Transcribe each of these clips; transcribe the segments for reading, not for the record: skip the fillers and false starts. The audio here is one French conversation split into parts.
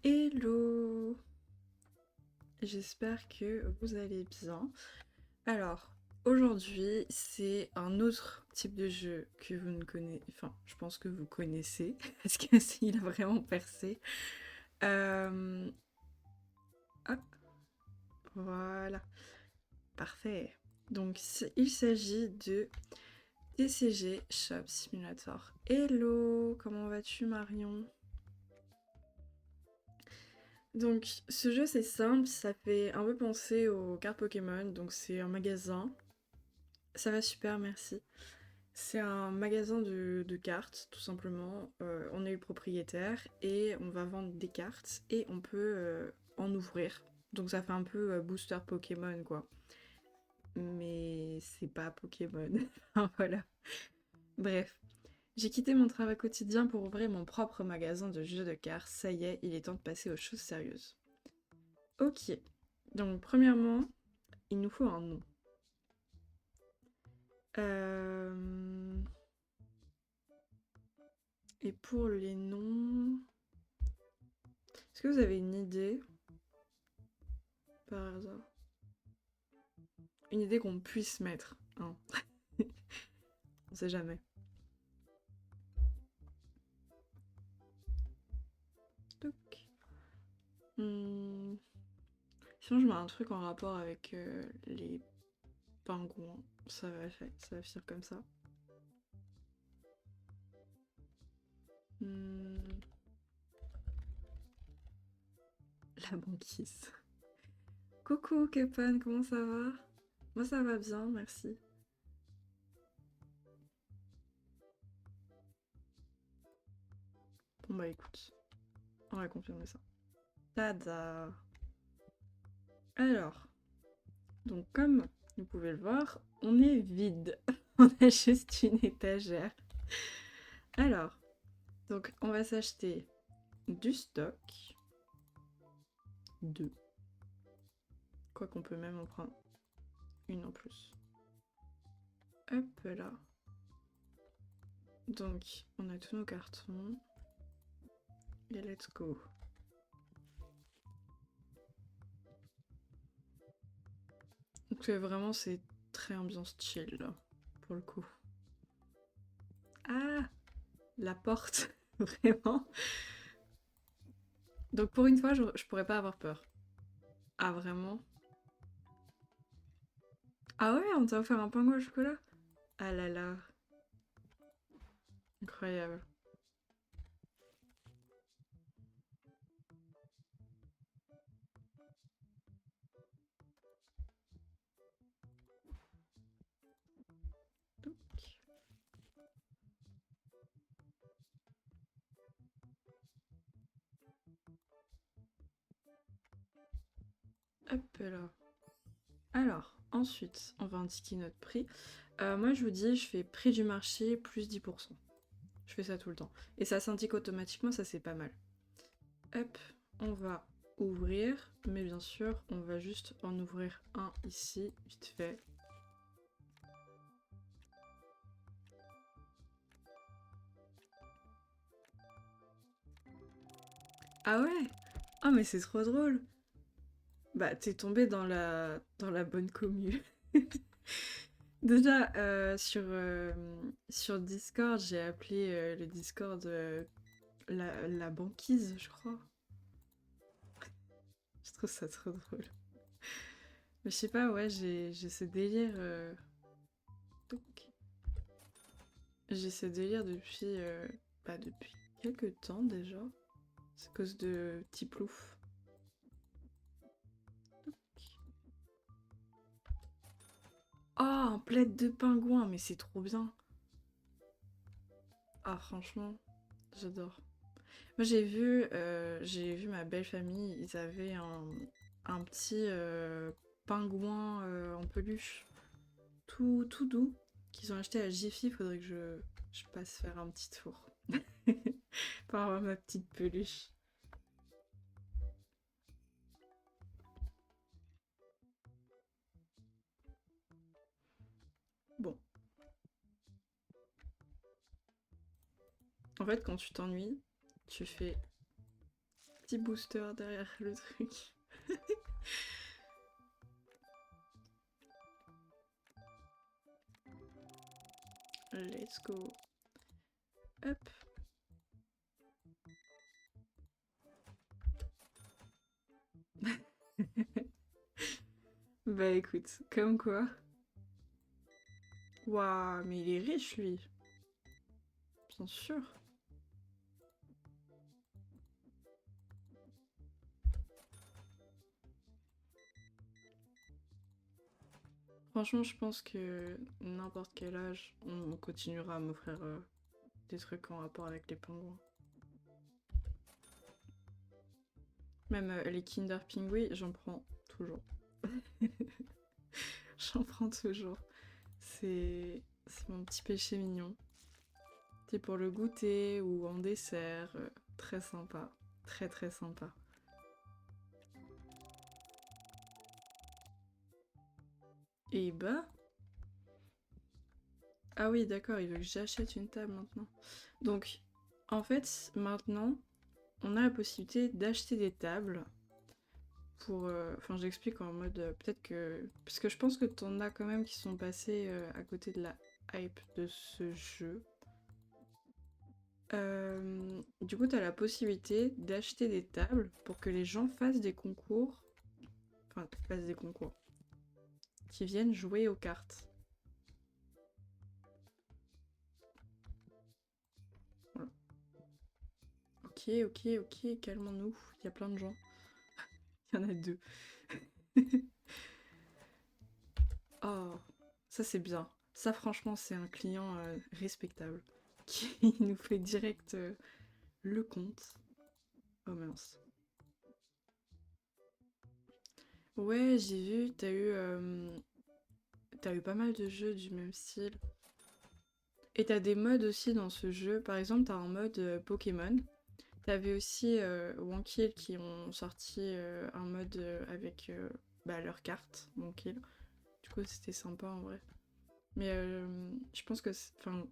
Hello! J'espère que vous allez bien. Alors, aujourd'hui, c'est un autre type de jeu que vous ne connaissez... Enfin, je pense que vous connaissez, parce qu'il a vraiment percé. Euh, Hop, voilà. Parfait. Donc, il s'agit de TCG Shop Simulator. Hello! Comment vas-tu, Marion? Donc, ce jeu, c'est simple, ça fait un peu penser aux cartes Pokémon. Donc, c'est un magasin. Ça va super, merci. C'est un magasin de cartes, tout simplement. On est le propriétaire et on va vendre des cartes et on peut en ouvrir. Donc, ça fait un peu booster Pokémon, quoi. Mais c'est pas Pokémon. Enfin, voilà. Bref. J'ai quitté mon travail quotidien pour ouvrir mon propre magasin de jeux de cartes. Ça y est, il est temps de passer aux choses sérieuses. Ok. Donc, premièrement, il nous faut un nom. Euh, Et pour les noms, est-ce que vous avez une idée, par hasard? Une idée qu'on puisse mettre, hein. On sait jamais. Toc. Hmm. Sinon, je mets un truc en rapport avec les pingouins. Ça va finir comme ça. Hmm. La banquise. Coucou Kepan, comment ça va? Moi ça va bien, merci. Bon bah écoute, on va confirmer ça. Tada! Alors, donc comme vous pouvez le voir, on est vide. On a juste une étagère. Alors, donc on va s'acheter du stock. Deux. Quoi qu'on peut même en prendre une en plus. Hop là. Donc, on a tous nos cartons. Et let's go. Donc vraiment, c'est très ambiance chill, là, pour le coup. Ah! La porte, vraiment. Donc pour une fois, je pourrais pas avoir peur. Ah, vraiment? Ah ouais, on t'a offert un pingouin au chocolat? Ah là là, incroyable. Donc, hop là. Alors, ensuite, on va indiquer notre prix. Moi, je vous dis, je fais prix du marché plus 10%. Je fais ça tout le temps. Et ça s'indique automatiquement, ça c'est pas mal. Hop, on va ouvrir, mais bien sûr, on va juste en ouvrir un ici, vite fait. Ah ouais? Ah mais c'est trop drôle. Bah t'es tombé dans la bonne commu. Déjà, sur Discord, j'ai appelé le Discord la banquise, je crois. Je trouve ça trop drôle. Mais je sais pas, ouais, j'ai ce délire. Touc. J'ai ce délire depuis quelques temps déjà. C'est à cause de Petit Plouf. Oh, un plaid de pingouin, mais c'est trop bien. Ah, franchement, j'adore. Moi, j'ai vu ma belle famille, ils avaient un petit pingouin en peluche, tout doux, qu'ils ont acheté à Jiffy. Faudrait que je passe faire un petit tour pour avoir ma petite peluche. Bon, en fait, quand tu t'ennuies, tu fais Petit booster derrière le truc. Let's go. Hop. Bah écoute, comme quoi. Waouh, mais il est riche lui. Bien sûr. Franchement, je pense que n'importe quel âge, on continuera à m'offrir des trucs en rapport avec les pingouins. Même les Kinder Pingui, j'en prends toujours. J'en prends toujours. C'est mon petit péché mignon. C'est pour le goûter ou en dessert. Très sympa. Très très sympa. Et bah... Ah oui, d'accord, il veut que j'achète une table maintenant. Donc, en fait, maintenant, on a la possibilité d'acheter des tables pour... Enfin, j'explique en mode... peut-être que... Parce que je pense que t'en as quand même qui sont passés à côté de la hype de ce jeu. Du coup, t'as la possibilité d'acheter des tables pour que les gens fassent des concours. Enfin, fassent des concours. Qui viennent jouer aux cartes. Voilà. Ok, ok, ok, calmons-nous. Il y a plein de gens. Il y en a deux. Oh, ça c'est bien. Ça franchement c'est un client respectable qui nous fait direct le compte. Oh mince. Ouais, j'ai vu, t'as eu pas mal de jeux du même style. Et t'as des modes aussi dans ce jeu. Par exemple, t'as un mode Pokémon. T'avais aussi Wankill qui ont sorti un mode avec bah, leurs cartes, Wankill. Du coup, c'était sympa en vrai. Mais je pense que... Enfin,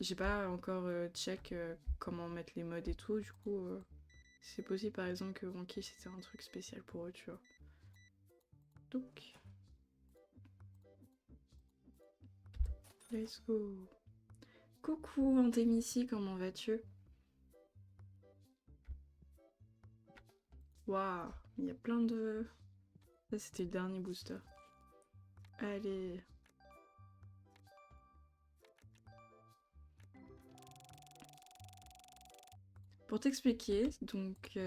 j'ai pas encore check comment mettre les modes et tout. Du coup, c'est possible par exemple que Wankill c'était un truc spécial pour eux, tu vois. Donc, let's go. Coucou Antémissi, comment vas-tu? Waouh, il y a plein de... Ça c'était le dernier booster. Allez. Pour t'expliquer, donc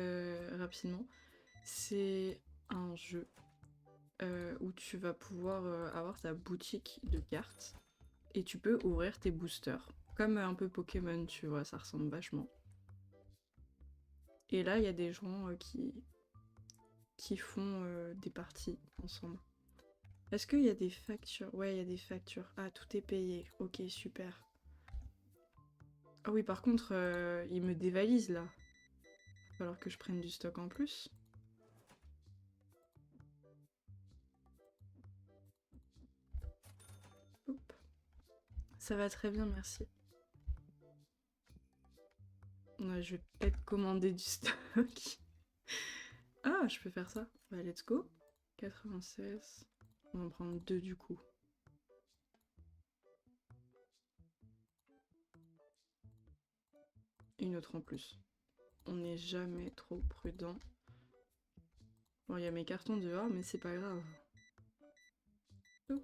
rapidement, c'est un jeu où tu vas pouvoir avoir ta boutique de cartes et tu peux ouvrir tes boosters. Comme un peu Pokémon, tu vois, ça ressemble vachement. Et là, il y a des gens qui font des parties ensemble. Est-ce qu'il y a des factures? Ouais, il y a des factures. Ah, tout est payé. Ok, super. Ah oui, par contre, il me dévalise là. Il va falloir que je prenne du stock en plus. Hop. Ça va très bien, merci. Ouais, je vais peut-être commander du stock. Ah, je peux faire ça. Bah, let's go. 96. On va en prendre deux du coup. Une autre en plus. On n'est jamais trop prudent. Bon, il y a mes cartons dehors, mais c'est pas grave. Donc.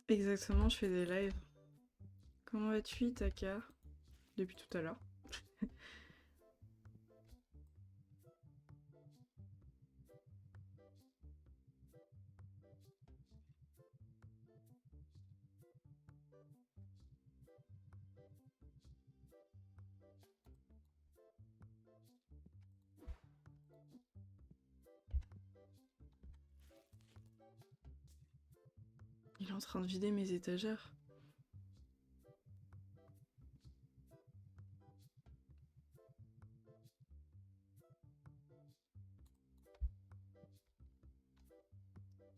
Exactement, je fais des lives. Comment vas-tu, Itaka? Depuis tout à l'heure. Il est en train de vider mes étagères.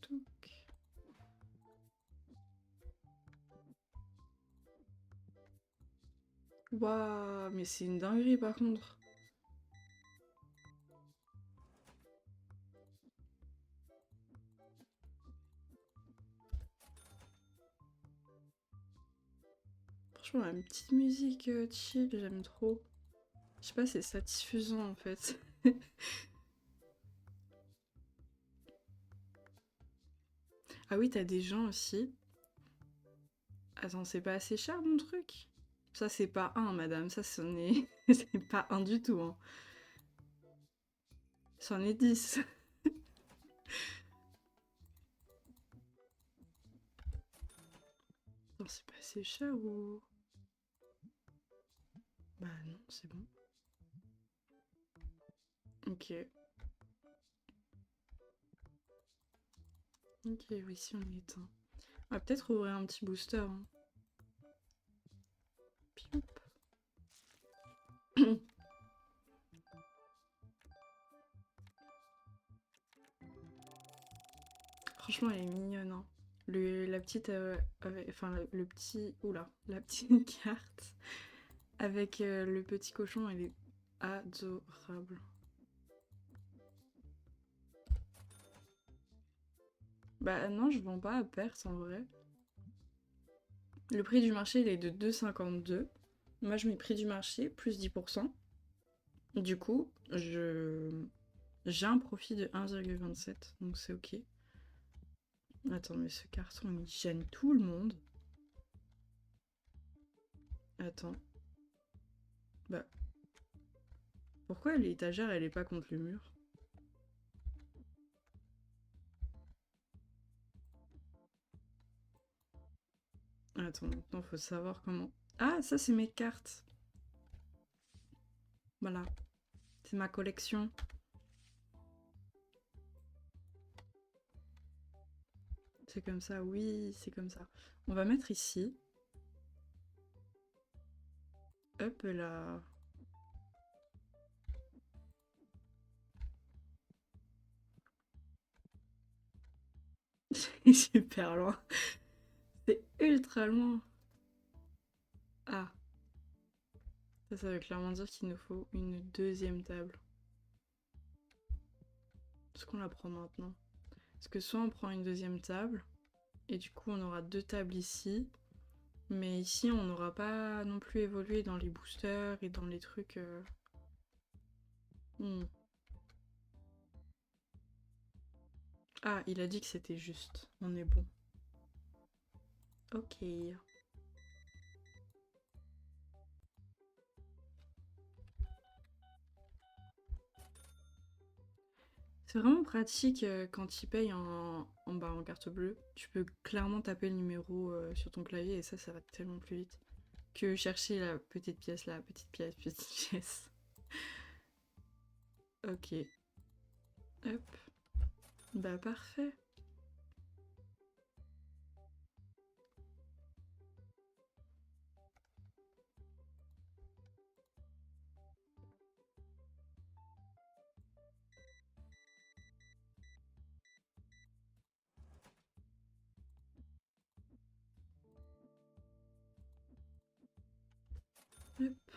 Touc. Waouh, mais c'est une dinguerie par contre. Franchement, la petite musique chill, j'aime trop. Je sais pas, c'est satisfaisant en fait. Ah oui, t'as des gens aussi. Attends, c'est pas assez cher mon truc? Ça, c'est pas un, madame, ça, c'en est... c'est pas un du tout, hein. C'en est 10. Non, c'est pas assez cher ou... Bah non, c'est bon. Ok. Ok, oui, si on est éteint. On va peut-être ouvrir un petit booster, hein. Pioup. Franchement, elle est mignonne, hein. La petite... enfin, le petit... Oula, la petite carte avec le petit cochon, elle est adorable. Bah non, je vends pas à perte en vrai. Le prix du marché, il est de 2,52. Moi, je mets prix du marché, plus 10%. Du coup, j'ai un profit de 1,27, donc c'est ok. Attends, mais ce carton, il gêne tout le monde. Attends. Bah, pourquoi l'étagère, elle est pas contre le mur? Attends, maintenant, faut savoir comment... Ah, ça, c'est mes cartes. Voilà. C'est ma collection. C'est comme ça, oui, c'est comme ça. On va mettre ici. Hop là. C'est super loin. C'est ultra loin. Ah, ça veut clairement dire qu'il nous faut une deuxième table. Est-ce qu'on la prend maintenant? Parce que soit on prend une deuxième table, et du coup on aura deux tables ici, mais ici on n'aura pas non plus évolué dans les boosters et dans les trucs... Hmm. Ah, il a dit que c'était juste. On est bon. Ok. C'est vraiment pratique quand tu payes en carte bleue. Tu peux clairement taper le numéro sur ton clavier et ça va tellement plus vite que chercher la petite pièce, petite pièce. Ok, hop, bah parfait. Hop.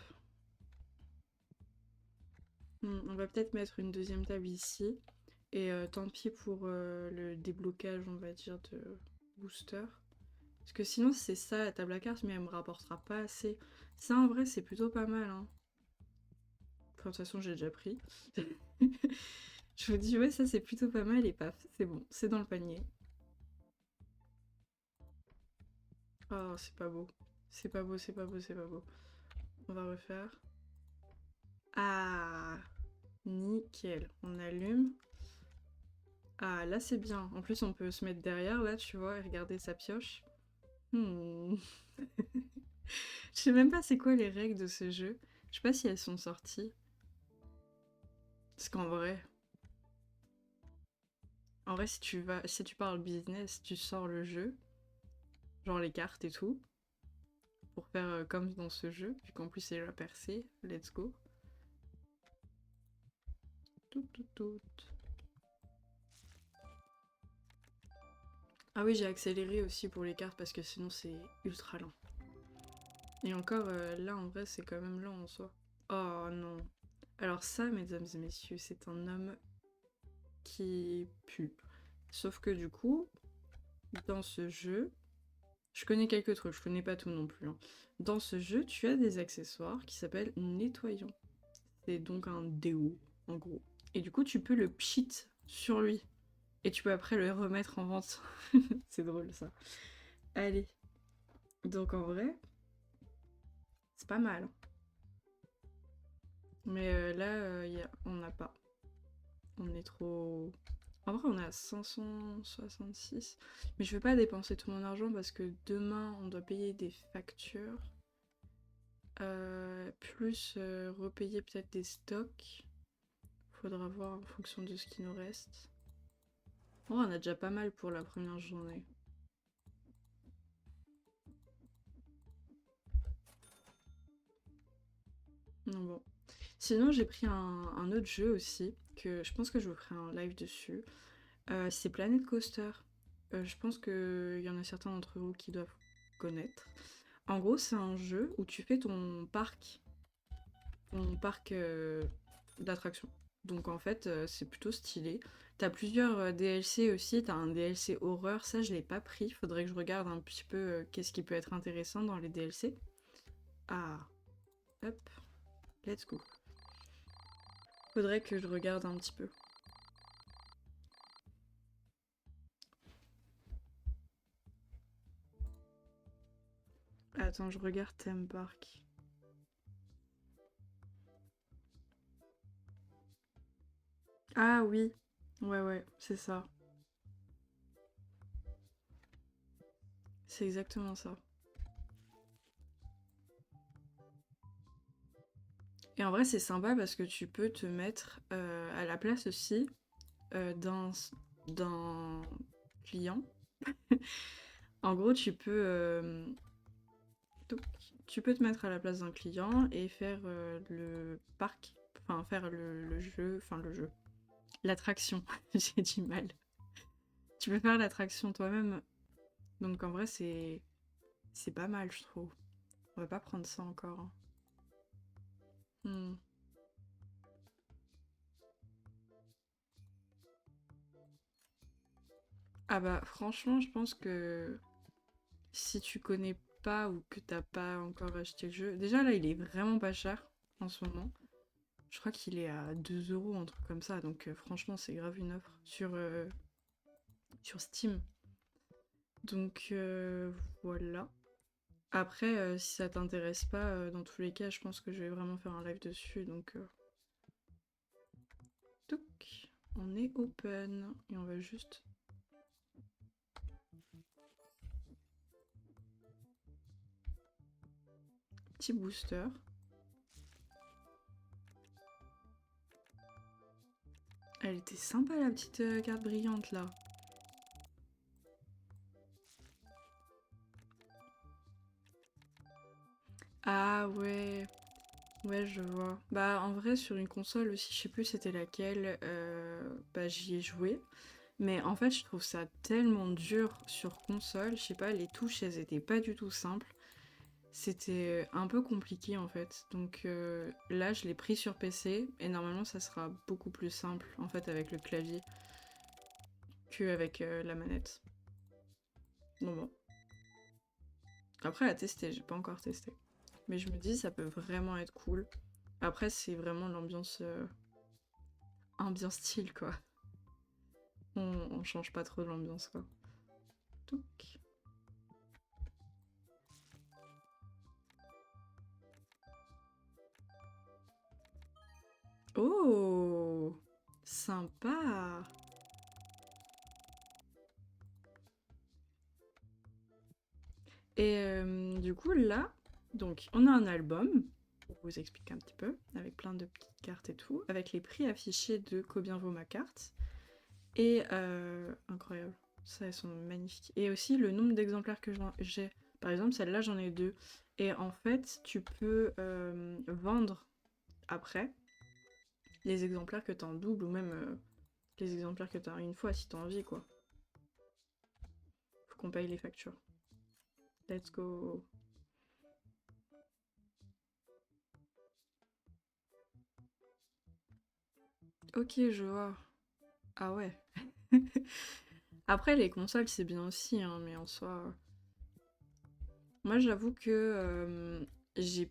On va peut-être mettre une deuxième table ici. Et tant pis pour le déblocage, on va dire, de booster. Parce que sinon, c'est ça la table à cartes, mais elle me rapportera pas assez. Ça, en vrai, c'est plutôt pas mal, hein. Enfin, de toute façon, j'ai déjà pris. Je vous dis, ouais, ça, c'est plutôt pas mal et paf, c'est bon, c'est dans le panier. Oh, c'est pas beau. C'est pas beau, c'est pas beau, c'est pas beau. On va refaire. Ah, nickel. On allume. Ah, là, c'est bien. En plus, on peut se mettre derrière, là, tu vois, et regarder sa pioche. Hmm. Je sais même pas c'est quoi les règles de ce jeu. Je sais pas si elles sont sorties. Parce qu'en vrai, si tu parles business, tu sors le jeu, genre les cartes et tout, pour faire comme dans ce jeu, vu qu'en plus c'est la percée. Let's go. Tout, tout, tout. Ah oui, j'ai accéléré aussi pour les cartes parce que sinon c'est ultra lent. Et encore, là, en vrai, c'est quand même lent en soi. Oh non. Alors ça, mesdames et messieurs, c'est un homme qui pue. Sauf que du coup, dans ce jeu, je connais quelques trucs, je connais pas tout non plus, hein. Dans ce jeu, tu as des accessoires qui s'appellent nettoyant. C'est donc un déo, en gros. Et du coup, tu peux le pchit sur lui. Et tu peux après le remettre en vente. C'est drôle ça. Allez. Donc en vrai, c'est pas mal. Mais là, on n'a pas. On est trop... En vrai, on est à 566. Mais je veux pas dépenser tout mon argent parce que demain, on doit payer des factures. Plus repayer peut-être des stocks. Faudra voir en fonction de ce qui nous reste. Oh, on a déjà pas mal pour la première journée. Non, bon. Sinon, j'ai pris un autre jeu aussi, que je pense que je vous ferai un live dessus. C'est Planet Coaster. Je pense qu'il y en a certains d'entre vous qui doivent connaître. En gros, c'est un jeu où tu fais ton parc d'attractions. Donc en fait, c'est plutôt stylé. T'as plusieurs DLC aussi, t'as un DLC horreur, ça je l'ai pas pris, faudrait que je regarde un petit peu qu'est-ce qui peut être intéressant dans les DLC. Ah, hop, let's go. Faudrait que je regarde un petit peu. Attends, je regarde Theme Park. Ah oui, ouais, c'est ça. C'est exactement ça. Et en vrai, c'est sympa parce que tu peux te mettre à la place aussi d'un client. En gros, donc, tu peux te mettre à la place d'un client et faire le parc, enfin faire le jeu, enfin le jeu, l'attraction. J'ai du mal. Tu peux faire l'attraction toi-même. Donc en vrai, c'est pas mal, je trouve. On va pas prendre ça encore, hein. Hmm. Ah bah franchement, je pense que si tu connais pas ou que t'as pas encore acheté le jeu, déjà là il est vraiment pas cher en ce moment. Je crois qu'il est à 2 euros, un truc comme ça, donc franchement c'est grave une offre sur Steam. Donc voilà. Après, si ça t'intéresse pas, dans tous les cas, je pense que je vais vraiment faire un live dessus, donc touc, on est open et on va juste petit booster. Elle était sympa la petite carte brillante là. Ah ouais, ouais je vois. Bah en vrai sur une console aussi, je sais plus c'était laquelle, bah j'y ai joué. Mais en fait je trouve ça tellement dur sur console, je sais pas, les touches elles étaient pas du tout simples. C'était un peu compliqué en fait. Donc là je l'ai pris sur PC et normalement ça sera beaucoup plus simple en fait avec le clavier qu'avec la manette. Non bon. Après à tester, j'ai pas encore testé. Mais je me dis ça peut vraiment être cool. Après c'est vraiment l'ambiance ambiance style quoi. On change pas trop de l'ambiance quoi. Touc. Oh, sympa. Et du coup là, donc on a un album, pour vous expliquer un petit peu, avec plein de petites cartes et tout, avec les prix affichés de combien vaut ma carte. Et incroyable, ça elles sont magnifiques. Et aussi le nombre d'exemplaires que j'ai. Par exemple celle-là j'en ai deux. Et en fait tu peux vendre après les exemplaires que t'as en double ou même les exemplaires que t'as une fois si t'as envie quoi. Faut qu'on paye les factures. Let's go. Ok, je vois. Ah ouais. Après, les consoles, c'est bien aussi, hein, mais en soi... Moi, j'avoue que j'ai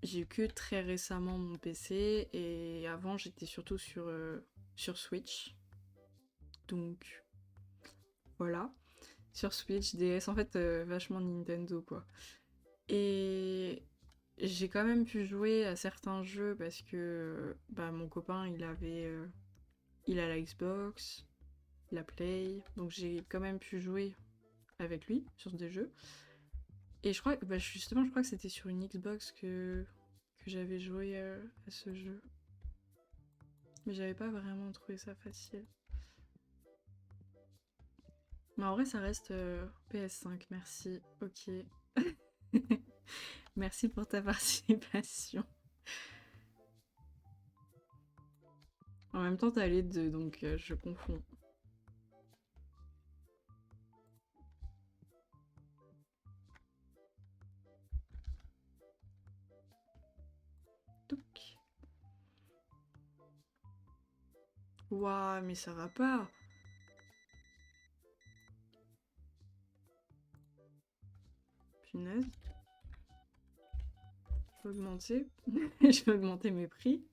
j'ai eu que très récemment mon PC, et avant, j'étais surtout sur Switch. Donc, voilà. Sur Switch, DS, en fait, vachement Nintendo, quoi. Et j'ai quand même pu jouer à certains jeux parce que bah, mon copain, il a la Xbox, la Play, donc j'ai quand même pu jouer avec lui sur des jeux. Et je crois, bah, justement, je crois que c'était sur une Xbox que j'avais joué à ce jeu. Mais j'avais pas vraiment trouvé ça facile. Mais en vrai, ça reste PS5, merci. Ok. Merci pour ta participation. En même temps, t'as les deux, donc je confonds. Touc. Ouah, mais ça va pas. Punaise. Je vais augmenter. Je vais augmenter mes prix.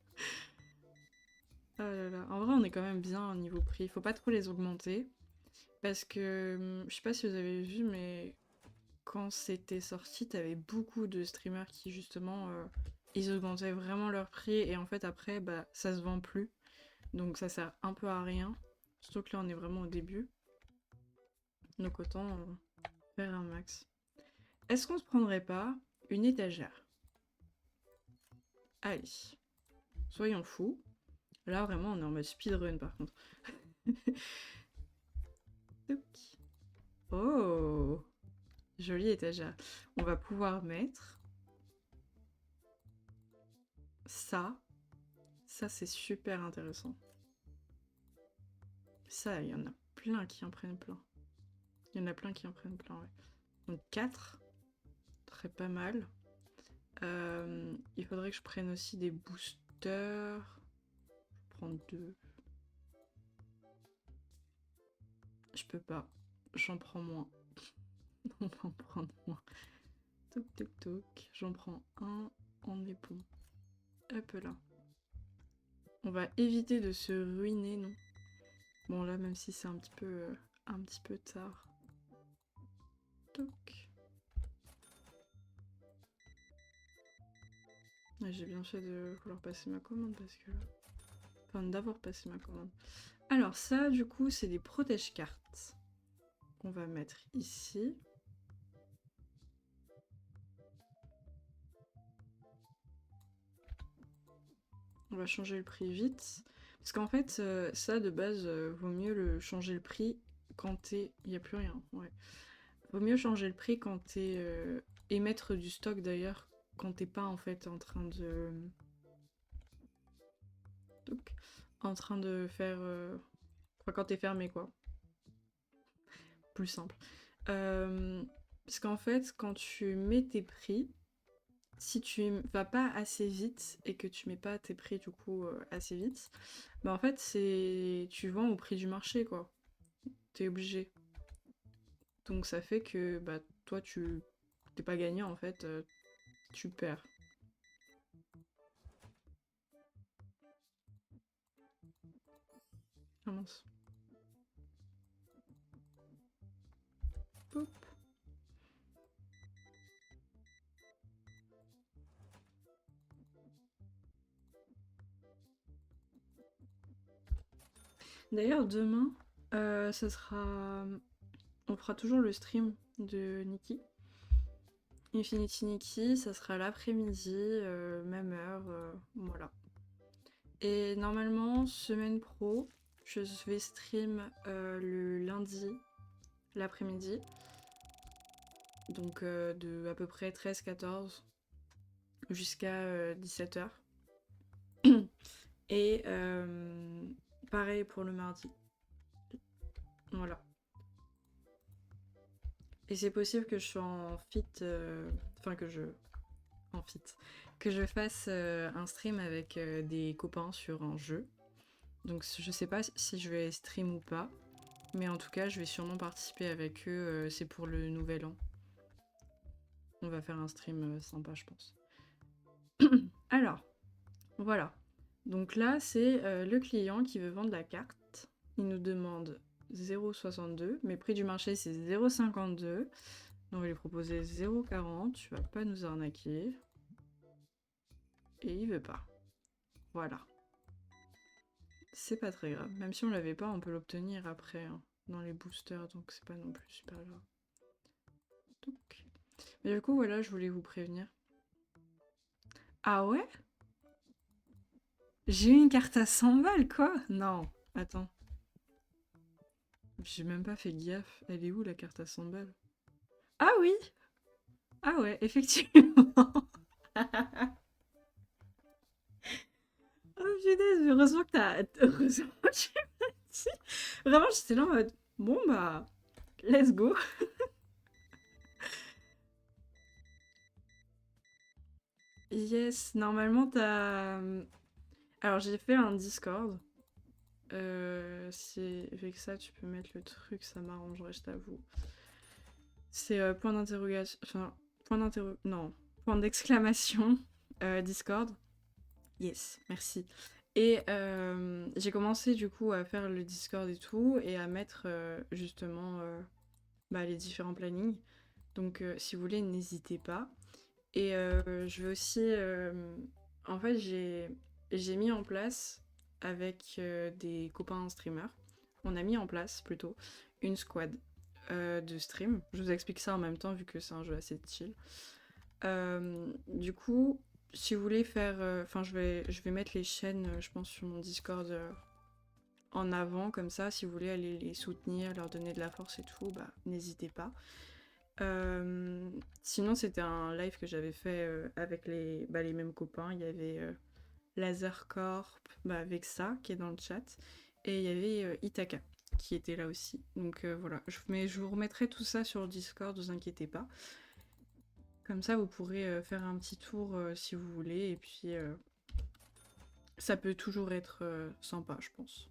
Oh là là. En vrai, on est quand même bien au niveau prix. Faut pas trop les augmenter. Parce que, je sais pas si vous avez vu, mais quand c'était sorti, t'avais beaucoup de streamers qui, justement, ils augmentaient vraiment leur prix. Et en fait, après, bah, ça se vend plus. Donc ça sert un peu à rien. Surtout que là, on est vraiment au début. Donc autant faire un max. Est-ce qu'on se prendrait pas une étagère? Allez, soyons fous. Là, vraiment, on est en mode speedrun par contre. Touc. Oh, jolie étagère. On va pouvoir mettre ça. Ça, c'est super intéressant. Ça, il y en a plein qui en prennent plein. Il y en a plein qui en prennent plein, ouais. Donc 4, très pas mal. Il faudrait que je prenne aussi des boosters. Je vais prendre 2. Je peux pas. J'en prends moins. On va en prendre moins. Toc toc toc. J'en prends un. On est bon. Hop là. On va éviter de se ruiner, non? Bon là, même si c'est un petit peu tard. Toc. J'ai bien fait de vouloir passer ma commande parce que... Enfin, d'avoir passé ma commande. Alors ça, du coup, c'est des protège-cartes qu'on va mettre ici. On va changer le prix vite. Parce qu'en fait, ça, de base, vaut mieux changer le prix quand t'es... Il n'y a plus rien, ouais. Vaut mieux changer le prix quand t'es... et mettre du stock, d'ailleurs, quand t'es pas, en fait, en train de... Donc, en train de faire... Enfin, quand t'es fermé, quoi. Plus simple. Parce qu'en fait, quand tu mets tes prix, si tu vas pas assez vite et que tu mets pas tes prix du coup assez vite, bah en fait c'est tu vends au prix du marché quoi. T'es obligé. Donc ça fait que bah toi tu t'es pas gagnant en fait, tu perds. Ah mince. Hop. D'ailleurs demain, ça sera, on fera toujours le stream de Nikki. Infinity Nikki, ça sera l'après-midi, même heure, voilà. Et normalement, semaine pro, je vais stream le lundi, l'après-midi. Donc de à peu près 13-14 jusqu'à 17h. Et pareil pour le mardi. Voilà. Et c'est possible que je sois en fit, enfin que je... En fit. Que je fasse un stream avec des copains sur un jeu. Donc je sais pas si je vais stream ou pas. Mais en tout cas, je vais sûrement participer avec eux. C'est pour le nouvel an. On va faire un stream sympa, je pense. Alors, voilà. Donc là, c'est le client qui veut vendre la carte. Il nous demande 0,62. Mais prix du marché, c'est 0,52. On va lui proposer 0,40. Tu vas pas nous arnaquer. Et il veut pas. Voilà. C'est pas très grave. Même si on l'avait pas, on peut l'obtenir après hein, dans les boosters. Donc c'est pas non plus super grave. Donc... Mais du coup, voilà, je voulais vous prévenir. Ah ouais? J'ai eu une carte à 100 balles, quoi? Non, attends. J'ai même pas fait gaffe. Elle est où la carte à 100 balles? Ah oui! Ah ouais, effectivement. Oh punaise, heureusement que t'as... Heureusement que tu m'as dit. Vraiment, j'étais là en mode... Bon bah... Let's go. Yes, normalement t'as... Alors j'ai fait un Discord. Si avec ça tu peux mettre le truc, ça m'arrangerait, je t'avoue. C'est point d'interrogation... Enfin, point d'interro... Non. Point d'exclamation. Discord. Yes, merci. Et j'ai commencé du coup à faire le Discord et tout, et à mettre justement bah, les différents plannings. Donc si vous voulez, n'hésitez pas. Et je vais aussi... en fait, j'ai mis en place avec des copains streamers, on a mis en place plutôt une squad de stream. Je vous explique ça en même temps vu que c'est un jeu assez chill. Du coup, si vous voulez faire... Enfin, je vais mettre les chaînes, je pense, sur mon Discord en avant, comme ça, si vous voulez aller les soutenir, leur donner de la force et tout, bah, n'hésitez pas. Sinon, c'était un live que j'avais fait avec les mêmes copains. Il y avait Lazarcorp, bah, Vexa, qui est dans le chat, et il y avait Itaka, qui était là aussi. Donc voilà, mais je vous remettrai tout ça sur le Discord, ne vous inquiétez pas. Comme ça, vous pourrez faire un petit tour si vous voulez, et puis ça peut toujours être sympa, je pense.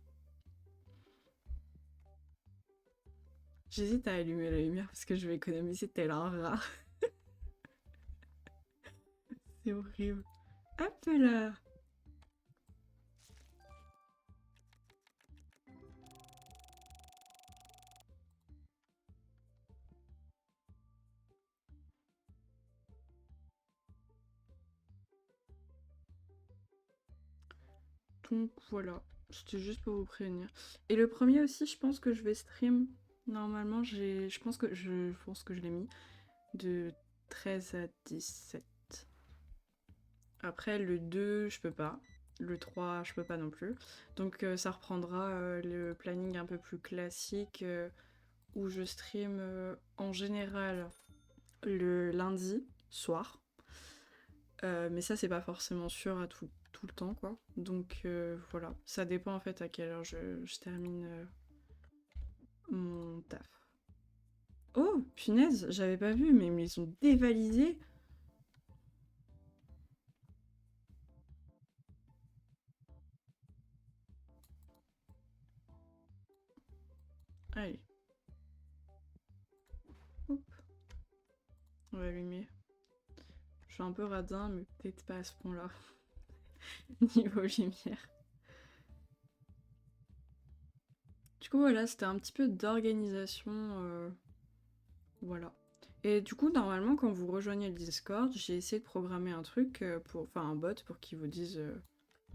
J'hésite à allumer la lumière parce que je vais économiser tel un rat. C'est horrible. Hop là! Donc voilà, c'était juste pour vous prévenir. Et le premier aussi, je pense que je vais stream. Normalement, je pense que je l'ai mis de 13 à 17. Après, le 2, je peux pas. Le 3, je peux pas non plus. Donc ça reprendra le planning un peu plus classique où je stream en général le lundi soir. Mais ça, c'est pas forcément sûr à tout le temps, quoi. Donc voilà, ça dépend en fait à quelle heure je termine mon taf. Oh, punaise, j'avais pas vu, mais ils me les ont dévalisés. Allez, hop, on va allumer. Je suis un peu radin, mais peut-être pas à ce point-là. Niveau lumière. Du coup, voilà, c'était un petit peu d'organisation. Voilà. Et du coup, normalement, quand vous rejoignez le Discord, j'ai essayé de programmer un truc enfin un bot pour qu'il vous dise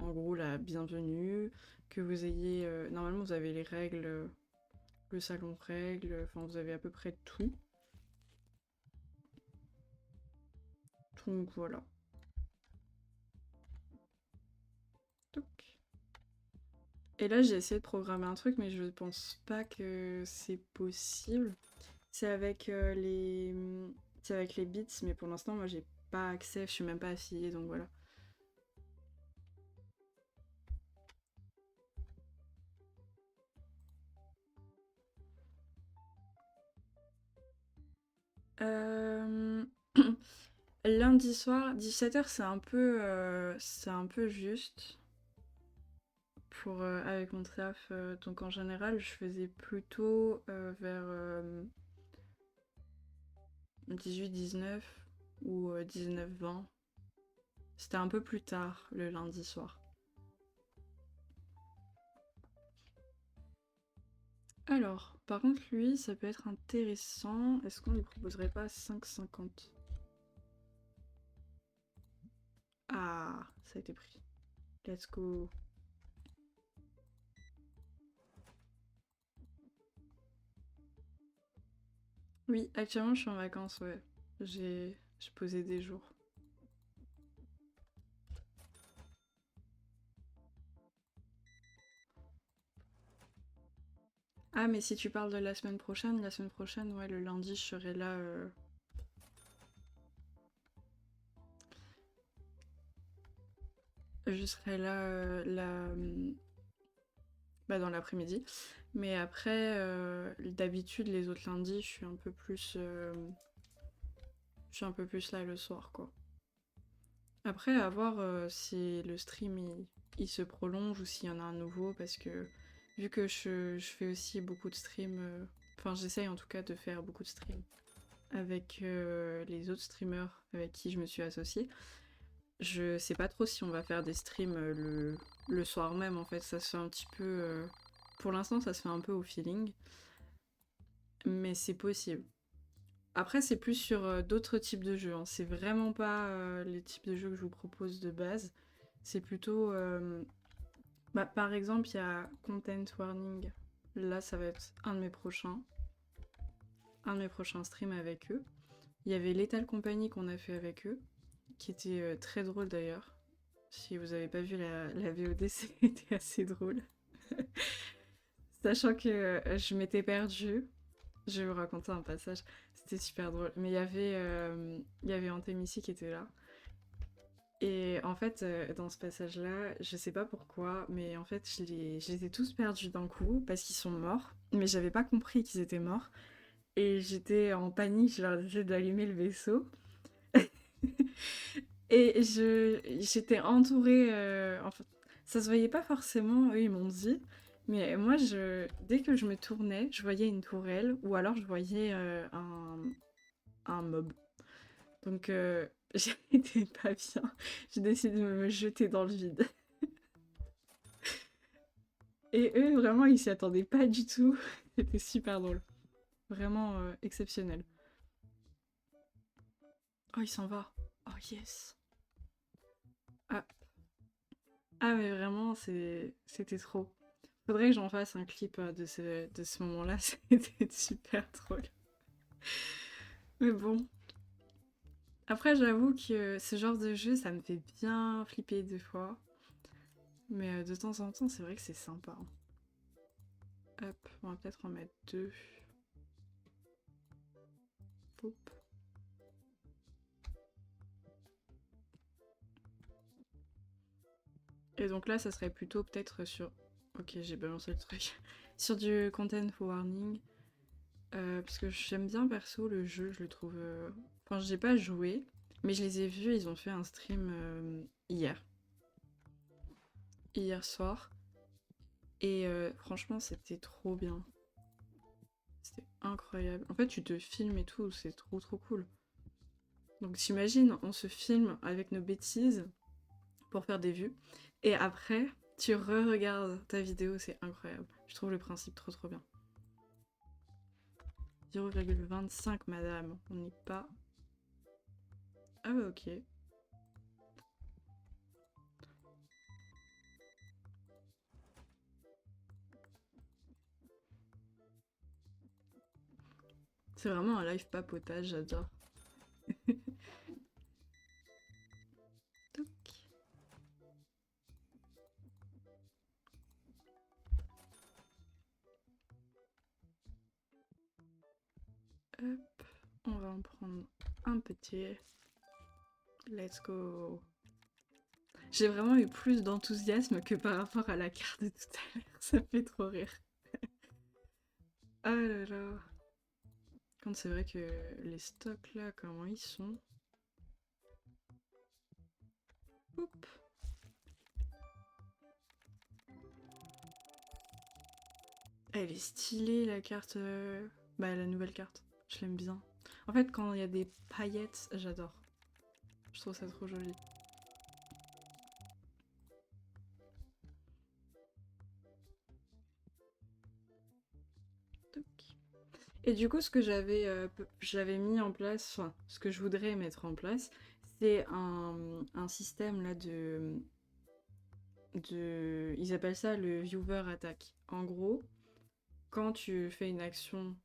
en gros la bienvenue, que vous ayez. Normalement, vous avez les règles, le salon de règles, enfin, vous avez à peu près tout. Donc voilà. Toc. Et là, j'ai essayé de programmer un truc, mais je pense pas que c'est possible. C'est avec les. C'est avec les bits, mais pour l'instant, moi, j'ai pas accès, je suis même pas affiliée, donc voilà. Euh... Lundi soir, 17h, c'est un peu juste. pour, avec mon taf. Donc en général, je faisais plutôt vers 18-19 ou 19-20. C'était un peu plus tard le lundi soir. Alors, par contre, lui, ça peut être intéressant. Est-ce qu'on lui proposerait pas 5,50? Ah, ça a été pris. Let's go. Oui, actuellement, je suis en vacances, ouais. J'ai posé des jours. Ah, mais si tu parles de la semaine prochaine, ouais, le lundi, je serai là. Je serai là, bah, dans l'après-midi. Mais après, d'habitude, les autres lundis, je suis un peu plus là le soir, quoi. Après, à voir si le stream il se prolonge ou s'il y en a un nouveau, parce que vu que je fais aussi beaucoup de streams, enfin j'essaye en tout cas de faire beaucoup de streams avec les autres streamers avec qui je me suis associée. Je sais pas trop si on va faire des streams le soir même, en fait, ça se fait un petit peu... pour l'instant, ça se fait un peu au feeling, mais c'est possible. Après, c'est plus sur d'autres types de jeux, hein. C'est vraiment pas les types de jeux que je vous propose de base. C'est plutôt... bah, par exemple, il y a Content Warning. Là, ça va être un de mes prochains. Un de mes prochains streams avec eux. Il y avait Lethal Company qu'on a fait avec eux, qui était très drôle d'ailleurs. Si vous avez pas vu la VOD, c'était assez drôle. Sachant que je m'étais perdue. Je vais vous raconter un passage. C'était super drôle. Mais il y avait Antémissi qui était là. Et en fait, dans ce passage-là, je sais pas pourquoi, mais en fait, je les ai tous perdus d'un coup parce qu'ils sont morts. Mais j'avais pas compris qu'ils étaient morts. Et j'étais en panique, je leur disais d'allumer le vaisseau. Et j'étais entourée. Enfin, ça se voyait pas forcément, eux ils m'ont dit. Mais moi, dès que je me tournais, je voyais une tourelle ou alors je voyais un mob. Donc j'étais pas bien. J'ai décidé de me jeter dans le vide. Et eux, vraiment, ils s'y attendaient pas du tout. C'était super drôle. Vraiment exceptionnel. Oh, il s'en va. Oh, yes. Ah, ah mais vraiment, c'était trop. Faudrait que j'en fasse un clip de ce moment-là. C'était super drôle. Mais bon. Après, j'avoue que ce genre de jeu, ça me fait bien flipper des fois. Mais de temps en temps, c'est vrai que c'est sympa. Hop, on va peut-être en mettre deux. Poup. Et donc là, ça serait plutôt peut-être sur... Ok, j'ai balancé le truc. Sur du content warning. Parce que j'aime bien perso le jeu, je le trouve... Enfin, j'ai pas joué, mais je les ai vus, ils ont fait un stream hier. Hier soir. Et franchement, c'était trop bien. C'était incroyable. En fait, tu te filmes et tout, c'est trop trop cool. Donc t'imagines, on se filme avec nos bêtises pour faire des vues. Et après, tu re-regardes ta vidéo, c'est incroyable. Je trouve le principe trop trop bien. 0,25 madame, on n'est pas... Ah ouais, ok. C'est vraiment un live papotage, j'adore. Toc. Hop, on va en prendre un petit. Let's go. J'ai vraiment eu plus d'enthousiasme que par rapport à la carte de tout à l'heure. Ça me fait trop rire. Ah là là. Quand c'est vrai que les stocks là, comment ils sont. Oup. Elle est stylée la carte. Bah, la nouvelle carte. Je l'aime bien. En fait, quand il y a des paillettes, j'adore. Je trouve ça trop joli. Toc. Et du coup, ce que j'avais mis en place, enfin, ce que je voudrais mettre en place, c'est un système là ils appellent ça le viewer attack. En gros, quand tu fais une action,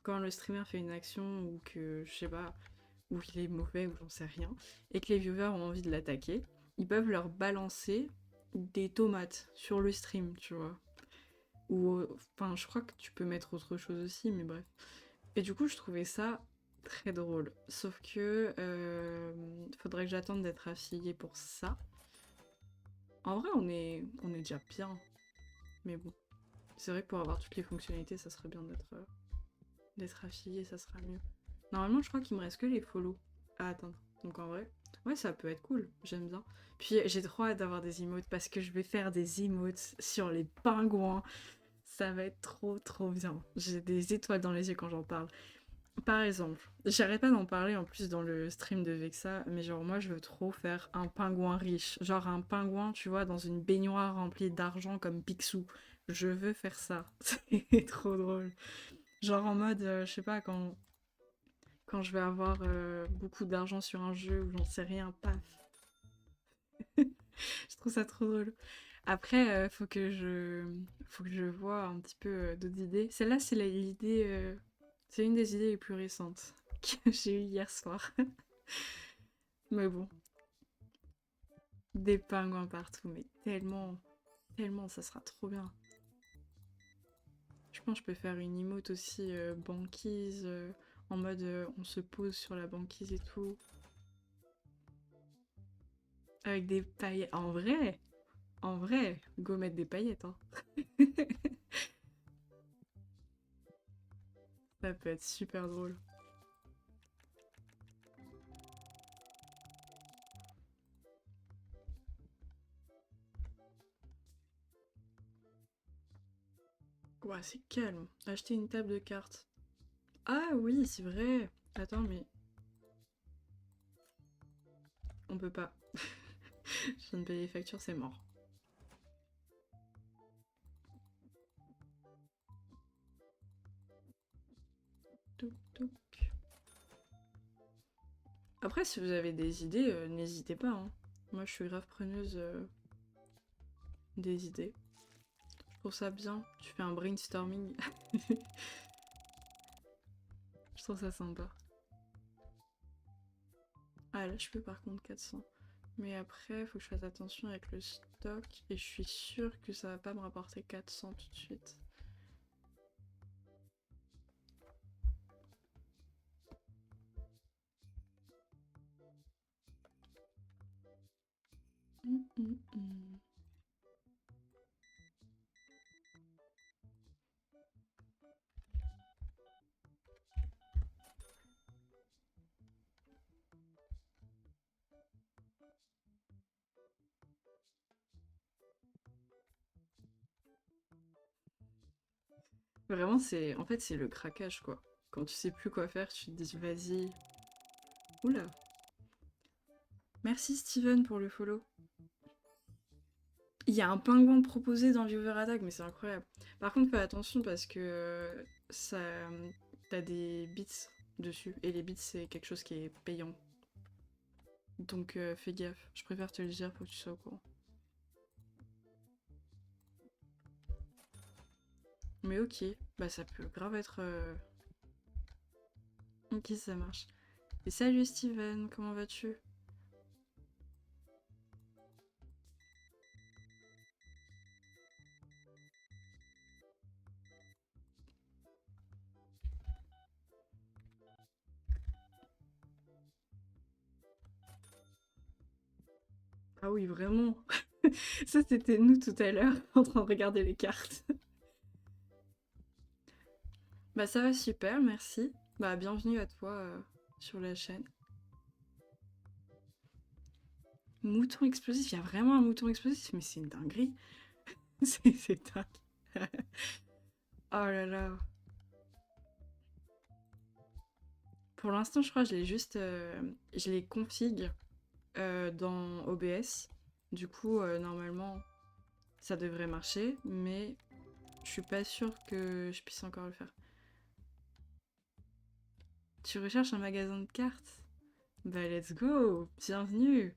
quand le streamer fait une action ou que, je sais pas, ou il est mauvais ou j'en sais rien, et que les viewers ont envie de l'attaquer, ils peuvent leur balancer des tomates sur le stream, tu vois. Ou, enfin, je crois que tu peux mettre autre chose aussi, mais bref. Et du coup, je trouvais ça très drôle. Sauf que faudrait que j'attende d'être affiliée pour ça. En vrai, on est déjà bien. Mais bon, c'est vrai que pour avoir toutes les fonctionnalités, ça serait bien d'être affilié, ça sera mieux. Normalement, je crois qu'il me reste que les follow à atteindre. Donc en vrai, ouais, ça peut être cool. J'aime bien. Puis j'ai trop hâte d'avoir des emotes parce que je vais faire des emotes sur les pingouins. Ça va être trop trop bien. J'ai des étoiles dans les yeux quand j'en parle. Par exemple, j'arrête pas d'en parler en plus dans le stream de Vexa, mais genre moi je veux trop faire un pingouin riche. Genre un pingouin, tu vois, dans une baignoire remplie d'argent comme Picsou. Je veux faire ça. C'est trop drôle. Genre en mode, je sais pas, quand je vais avoir beaucoup d'argent sur un jeu ou j'en sais rien, paf. Je trouve ça trop drôle. Après, faut que je vois un petit peu d'autres idées. Celle-là, l'idée, c'est une des idées les plus récentes que j'ai eues hier soir. Mais bon, des pingouins partout, mais tellement, tellement, ça sera trop bien. Je pense que je peux faire une emote aussi banquise, en mode on se pose sur la banquise et tout, avec des paillettes. En vrai, go mettre des paillettes, hein. Ça peut être super drôle. Ouais, c'est calme. Acheter une table de cartes. Ah oui, c'est vrai. Attends, mais on peut pas. Je viens de payer les factures, c'est mort. Touc, touc. Après, si vous avez des idées, n'hésitez pas, hein. Moi, je suis grave preneuse des idées. Je trouve ça bien. Tu fais un brainstorming. Je trouve ça sympa. Ah, là, je peux par contre 400. Mais après, faut que je fasse attention avec le stock. Et je suis sûre que ça va pas me rapporter 400 tout de suite. Hum, hum, hum. Vraiment, en fait, c'est le craquage, quoi. Quand tu sais plus quoi faire, tu te dis, vas-y. Oula. Merci Steven pour le follow. Il y a un pingouin proposé dans Viewer Attack, mais c'est incroyable. Par contre, fais attention parce que ça, t'as des bits dessus. Et les bits, c'est quelque chose qui est payant. Donc fais gaffe. Je préfère te le dire pour que tu sois au courant. Mais ok, bah ça peut grave être... Ok, ça marche. Et salut Steven, comment vas-tu? Ah oui, vraiment. Ça, c'était nous tout à l'heure, en train de regarder les cartes. Bah ça va super, merci. Bah bienvenue à toi sur la chaîne. Mouton explosif, il y a vraiment un mouton explosif, mais c'est une dinguerie. C'est dingue. Oh là là. Pour l'instant, je crois que je l'ai juste... je les config dans OBS. Du coup, normalement, ça devrait marcher, mais je suis pas sûre que je puisse encore le faire. Tu recherches un magasin de cartes? Bah let's go! Bienvenue!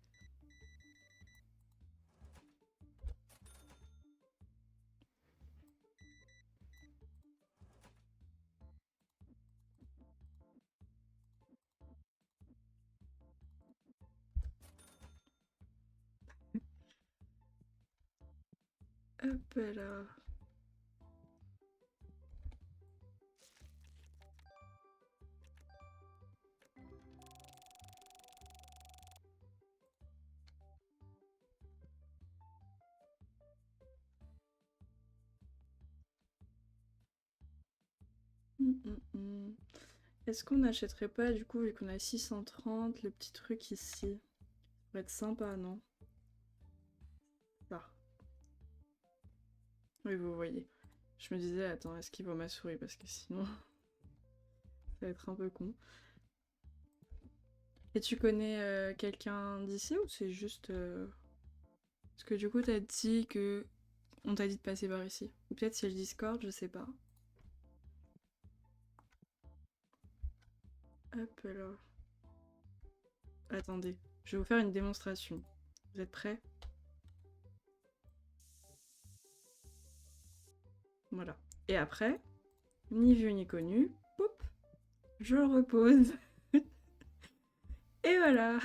Hop là. Hum. Est-ce qu'on n'achèterait pas, du coup, vu qu'on a 630, le petit truc ici? Ça pourrait être sympa, non? Là. Oui, vous voyez. Je me disais, attends, est-ce qu'il voit ma souris? Parce que sinon, ça va être un peu con. Et tu connais quelqu'un d'ici ou c'est juste... Parce que du coup, t'as dit que... On t'a dit de passer par ici. Ou peut-être c'est le Discord, je sais pas. Hop là. Attendez, je vais vous faire une démonstration. Vous êtes prêts? Voilà. Et après, ni vu ni connu, poup, je le repose. Et voilà.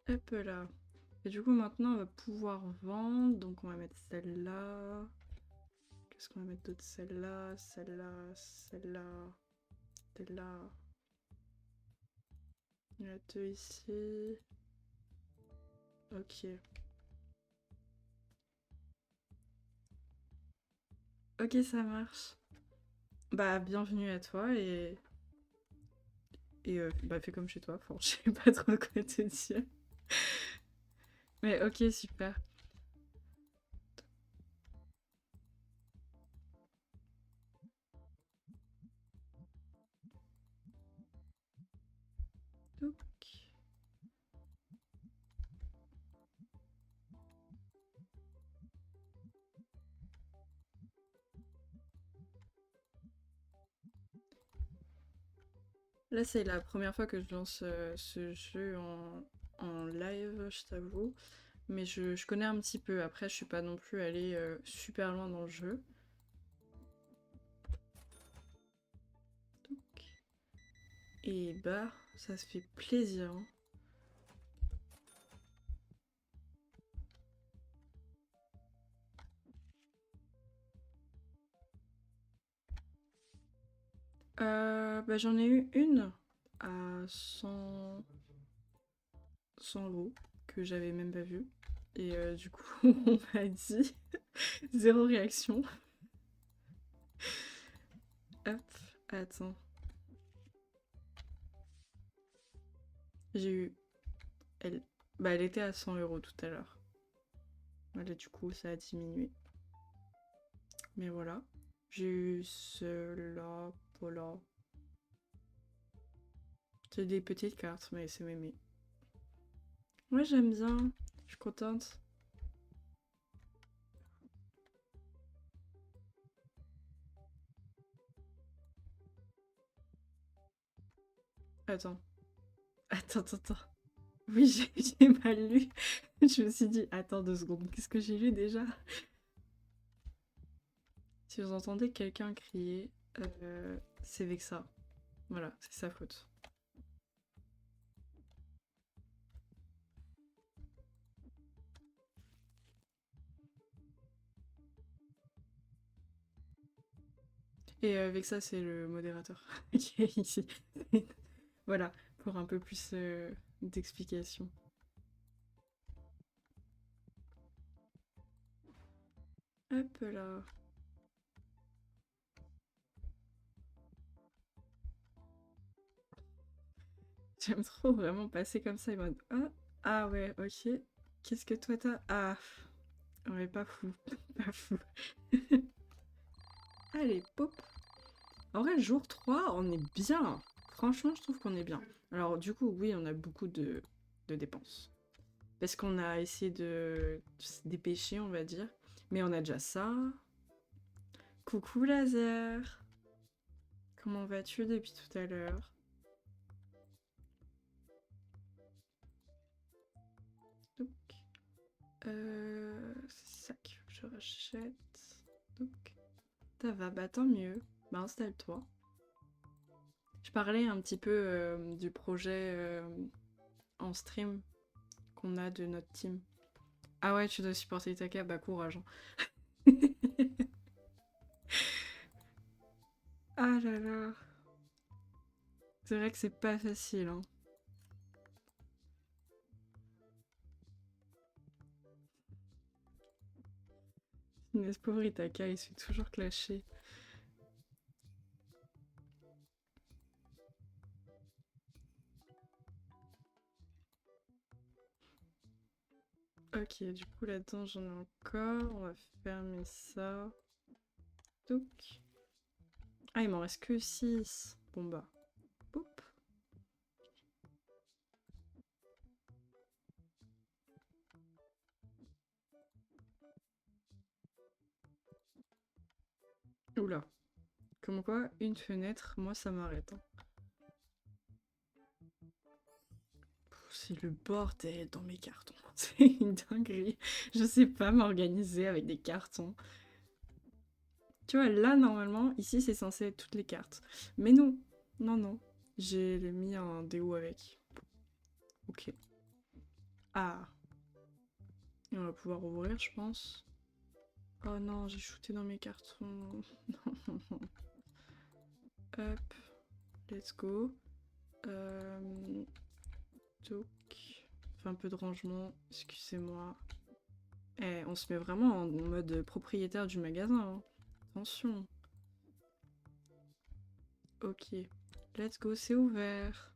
Hop là. Et du coup, maintenant, on va pouvoir vendre. Donc, on va mettre celle-là. Qu'est-ce qu'on va mettre d'autre? Celle-là, celle-là, celle-là, celle-là. Il y en a deux ici. Ok. Ok, ça marche. Bah, bienvenue à toi et bah, fais comme chez toi. Enfin, je sais pas trop quoi te dire. Mais ok, super. Donc, là, c'est la première fois que je lance ce jeu en live, je t'avoue. Mais je connais un petit peu. Après, je suis pas non plus allée super loin dans le jeu. Donc, et bah, ça se fait plaisir, hein. Bah, j'en ai eu une à 100 euros que j'avais même pas vue. Et du coup, on m'a dit zéro réaction. Hop, attends. J'ai eu. Elle... Bah, elle était à 100 euros tout à l'heure. Voilà, du coup, ça a diminué. Mais voilà. J'ai eu cela, voilà. C'est des petites cartes, mais c'est mémé. Ouais, j'aime bien. Je suis contente. Attends. Attends. Oui, j'ai mal lu. Je me suis dit, attends 2 secondes, qu'est-ce que j'ai lu déjà? Si vous entendez quelqu'un crier, c'est Vexa. Voilà, c'est sa faute. Et Vexa, c'est le modérateur qui est ici. Voilà, pour un peu plus d'explication. Hop là. J'aime trop vraiment passer comme ça, en mode ah, ah ouais, ok. Qu'est-ce que toi t'as? Ah, ouais, pas fou, pas fou. Allez, pop. En vrai, jour 3, on est bien. Franchement, je trouve qu'on est bien. Alors, du coup, oui, on a beaucoup de dépenses. Parce qu'on a essayé de se dépêcher, on va dire. Mais on a déjà ça. Coucou laser. Comment vas-tu depuis tout à l'heure? Donc, c'est ça qu'il faut que je rachète. Donc, ça va, bah tant mieux. Bah installe-toi. Je parlais un petit peu du projet en stream qu'on a de notre team. Ah ouais, tu dois supporter Itaka, bah courage. Hein. Ah là là. C'est vrai que c'est pas facile. Hein. Mais ce pauvre Itaka, il se fait toujours clasher. Ok, du coup là-dedans j'en ai encore. On va fermer ça. Donc. Ah, il m'en reste que 6. Bon bah. Poup. Oula. Comme quoi, une fenêtre, moi ça m'arrête. Hein. C'est le bordel dans mes cartons. C'est une dinguerie. Je sais pas m'organiser avec des cartons. Tu vois, là, normalement, ici, c'est censé être toutes les cartes. Mais non, non, non. J'ai mis un déo avec. Ok. Ah. Et on va pouvoir ouvrir, je pense. Oh non, j'ai shooté dans mes cartons. Hop. Let's go. Donc. Fais un peu de rangement. Excusez-moi. Eh, on se met vraiment en mode propriétaire du magasin. Hein. Attention. Ok. Let's go, c'est ouvert.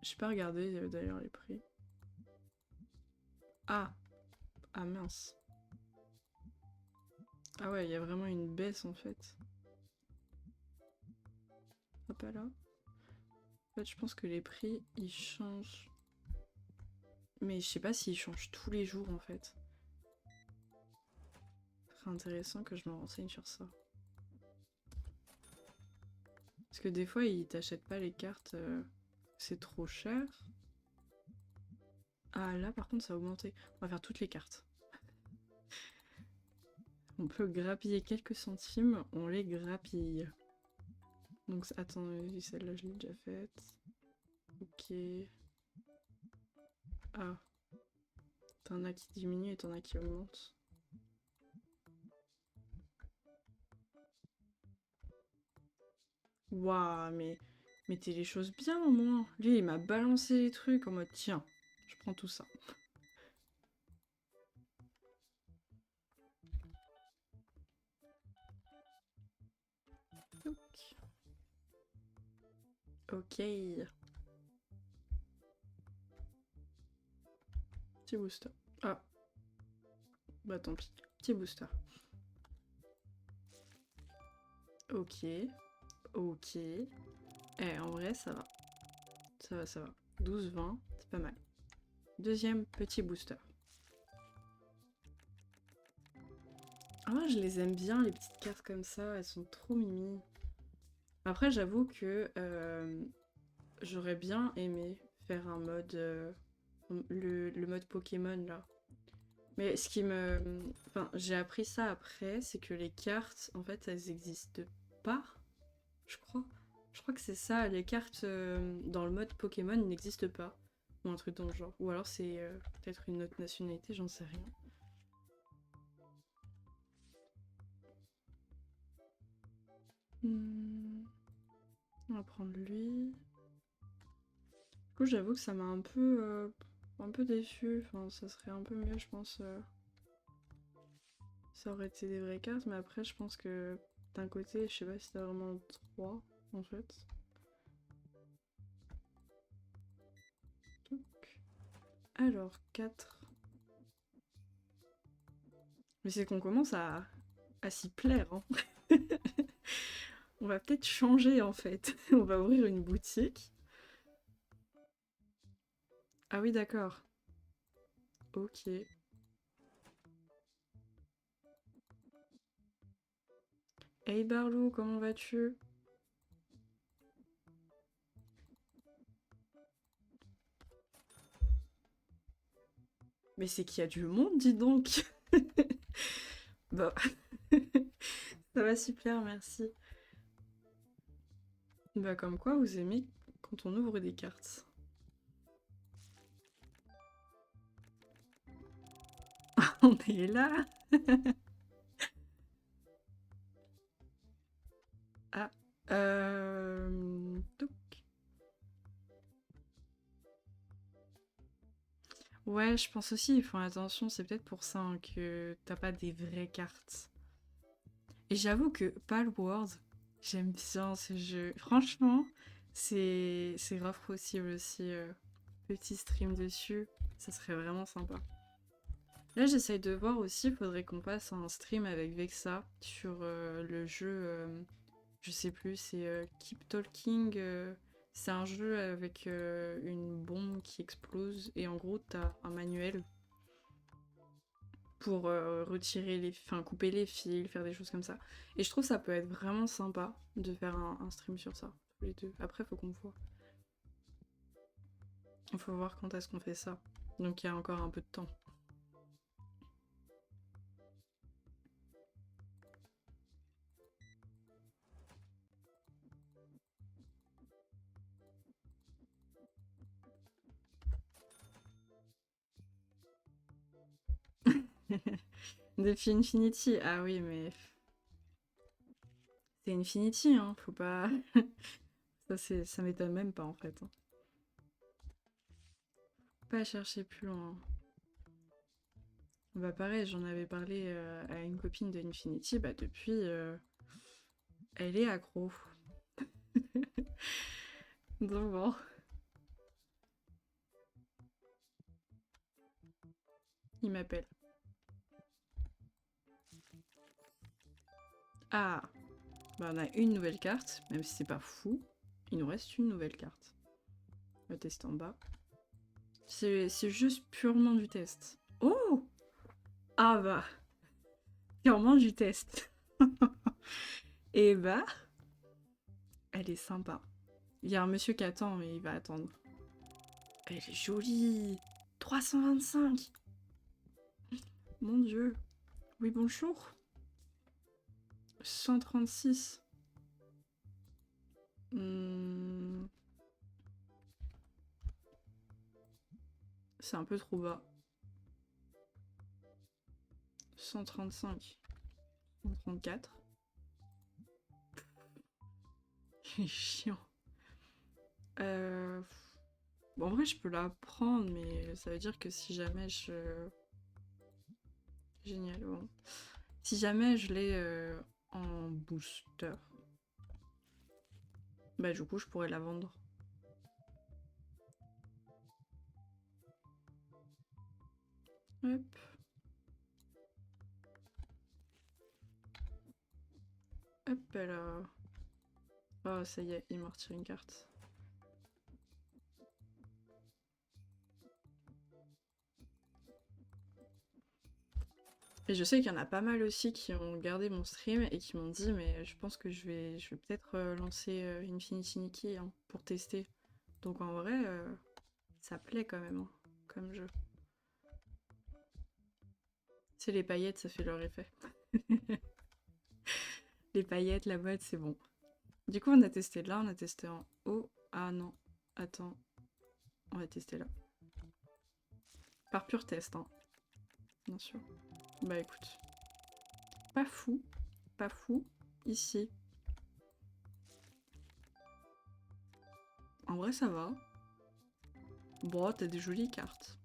J'ai pas regardé d'ailleurs les prix. Ah. Ah mince. Ah ouais, il y a vraiment une baisse en fait. Hop là. En fait, je pense que les prix, ils changent. Mais je sais pas s'ils changent tous les jours en fait. Ce serait intéressant que je me renseigne sur ça. Parce que des fois, ils t'achètent pas les cartes, c'est trop cher. Ah là, par contre, ça a augmenté. On va faire toutes les cartes. On peut grappiller quelques centimes, on les grappille. Donc, attends, celle-là, je l'ai déjà faite. Ok. Ah. T'en as qui diminuent et t'en as qui augmentent. Waouh, mais mettez les choses bien au moins. Lui, il m'a balancé les trucs en mode tiens, je prends tout ça. Ok. Petit booster. Ah. Bah tant pis. Petit booster. Ok. Ok. Eh, en vrai, ça va. Ça va, ça va. 12-20, c'est pas mal. Deuxième petit booster. Ah, je les aime bien, les petites cartes comme ça. Elles sont trop mimi. Après, j'avoue que j'aurais bien aimé faire un mode... le mode Pokémon, là. Mais ce qui me... Enfin, j'ai appris ça après, c'est que les cartes, en fait, elles existent pas, je crois. Je crois que c'est ça, les cartes dans le mode Pokémon n'existent pas. Ou un truc dans le genre. Ou alors c'est peut-être une autre nationalité, j'en sais rien. On va prendre lui. Du coup, j'avoue que ça m'a un peu déçu. Enfin, ça serait un peu mieux, je pense. Ça aurait été des vraies cartes, mais après, je pense que d'un côté, je sais pas si t'as vraiment 3 en fait. Alors, 4. Mais c'est qu'on commence à s'y plaire, hein. On va peut-être changer en fait. On va ouvrir une boutique. Ah oui, d'accord. Ok. Hey Barlou, comment vas-tu? Mais c'est qu'il y a du monde, dis donc. Bah, ça va super, merci. Bah comme quoi, vous aimez quand on ouvre des cartes. On est là. Ah. Touc. Ouais, je pense aussi, ils font attention, c'est peut-être pour ça hein, que t'as pas des vraies cartes. Et j'avoue que Palworld, j'aime bien ce jeu. Franchement, c'est grave possible aussi. Petit stream dessus, ça serait vraiment sympa. Là, j'essaye de voir aussi, faudrait qu'on fasse un stream avec Vexa sur le jeu, je sais plus, c'est Keep Talking. C'est un jeu avec une bombe qui explose et en gros, t'as un manuel pour retirer les, enfin couper les fils, faire des choses comme ça. Et je trouve ça peut être vraiment sympa de faire un stream sur ça, tous les deux. Après, faut qu'on voit. Il faut voir quand est-ce qu'on fait ça. Donc il y a encore un peu de temps. Défi Infinity, ah oui, mais c'est Infinity, hein, faut pas. Ça m'étonne même pas en fait, hein. Pas chercher plus loin. Bah pareil, j'en avais parlé à une copine de Infinity, bah depuis, elle est accro. Donc bon. Il m'appelle. Ah, bah on a une nouvelle carte, même si c'est pas fou. Il nous reste une nouvelle carte. On va tester en bas. C'est juste purement du test. Oh! Ah bah, purement du test. Et bah, elle est sympa. Il y a un monsieur qui attend, mais il va attendre. Elle est jolie. 325. Mon dieu. Oui, bonjour. 136. Hmm, c'est un peu trop bas. 135. 134. C'est chiant. Bon, en vrai, je peux la prendre, mais ça veut dire que si jamais je... Génial, bon. Si jamais je l'ai en booster, bah du coup, je pourrais la vendre. Hop. Hop là. Oh, ça y est, il m'a retiré une carte. Et je sais qu'il y en a pas mal aussi qui ont regardé mon stream et qui m'ont dit mais je pense que je vais peut-être lancer Infinity Nikki hein, pour tester. Donc en vrai, ça plaît quand même hein, comme jeu. C'est les paillettes, ça fait leur effet. Les paillettes, la mode, c'est bon. Du coup, on a testé là, on a testé en haut. Ah non, attends, on va tester là. Par pur test, hein, bien sûr. Bah écoute, pas fou, ici. En vrai, ça va. Bon, t'as des jolies cartes.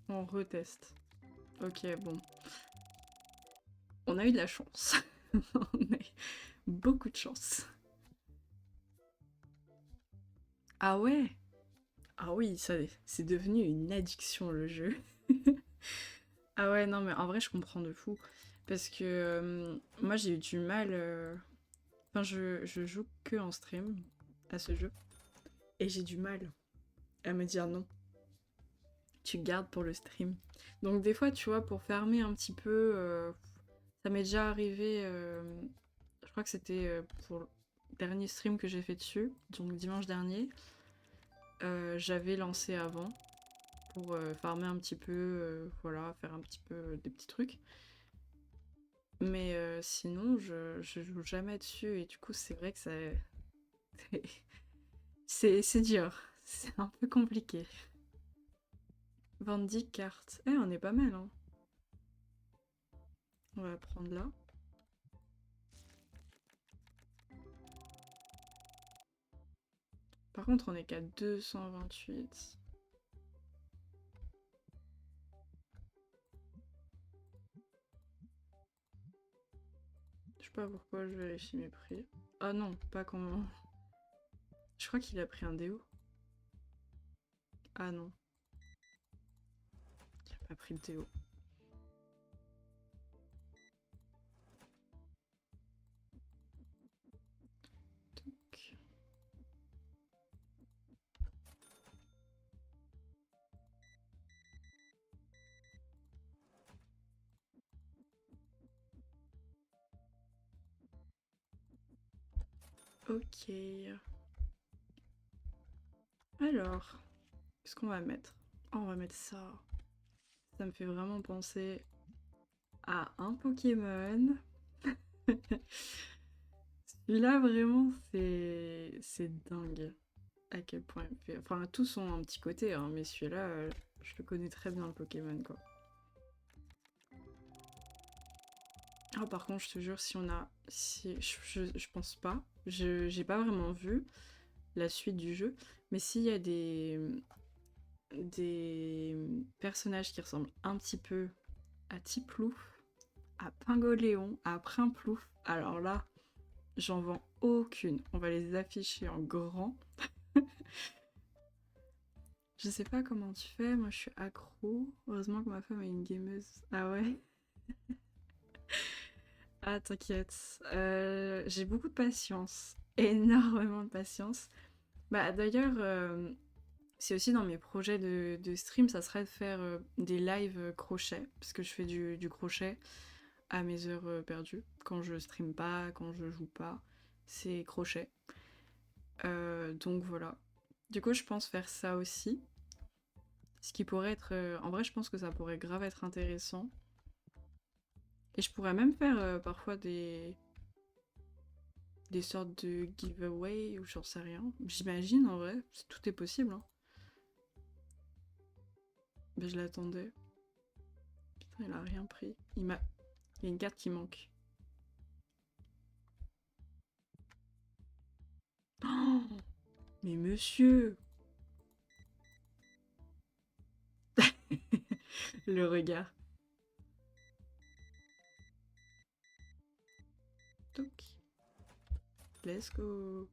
On reteste. Ok, bon. On a eu de la chance. On a eu beaucoup de chance. Ah ouais? Ah oui, ça, c'est devenu une addiction le jeu. Ah ouais, non, mais en vrai, je comprends de fou. Parce que moi, j'ai eu du mal. Enfin, je joue que en stream à ce jeu. Et j'ai du mal à me dire non, tu gardes pour le stream. Donc, des fois, tu vois, pour fermer un petit peu, ça m'est déjà arrivé. Je crois que c'était pour le dernier stream que j'ai fait dessus, donc dimanche dernier. J'avais lancé avant pour farmer un petit peu, voilà, faire un petit peu des petits trucs. Mais sinon, je joue jamais dessus et du coup, c'est vrai que ça, c'est dur. C'est un peu compliqué. 20 cartes. Eh, on est pas mal, hein. On va prendre là. Par contre, on est qu'à 228. Je sais pas pourquoi je vérifie mes prix. Ah non, pas comment. Je crois qu'il a pris un déo. Ah non, il a pas pris le déo. Tac. Ok. Alors, qu'est-ce qu'on va mettre? Oh, on va mettre ça. Ça me fait vraiment penser à un Pokémon. Celui-là, vraiment, c'est dingue à quel point il me fait. Enfin, tous ont un petit côté, hein, mais celui-là, je le connais très bien, le Pokémon, quoi. Ah, par contre, je te jure, si on a. Si, je pense pas. J'ai pas vraiment vu la suite du jeu. Mais s'il y a des personnages qui ressemblent un petit peu à Tiplouf, à Pingoléon, à Primplouf, alors là, j'en vends aucune. On va les afficher en grand. Je sais pas comment tu fais, moi je suis accro. Heureusement que ma femme est une gameuse. Ah ouais? Ah t'inquiète. J'ai beaucoup de patience. Énormément de patience. Bah d'ailleurs, c'est aussi dans mes projets de stream, ça serait de faire des lives crochet. Parce que je fais du crochet à mes heures perdues. Quand je stream pas, quand je joue pas. C'est crochet. Donc voilà. Du coup, je pense faire ça aussi. Ce qui pourrait être. En vrai, je pense que ça pourrait grave être intéressant. Et je pourrais même faire parfois des sortes de giveaway ou j'en sais rien. J'imagine en vrai, tout est possible. Hein. Mais je l'attendais. Putain, il a rien pris. Il y a une carte qui manque. Oh, mais monsieur. Le regard. Toc. Let's go.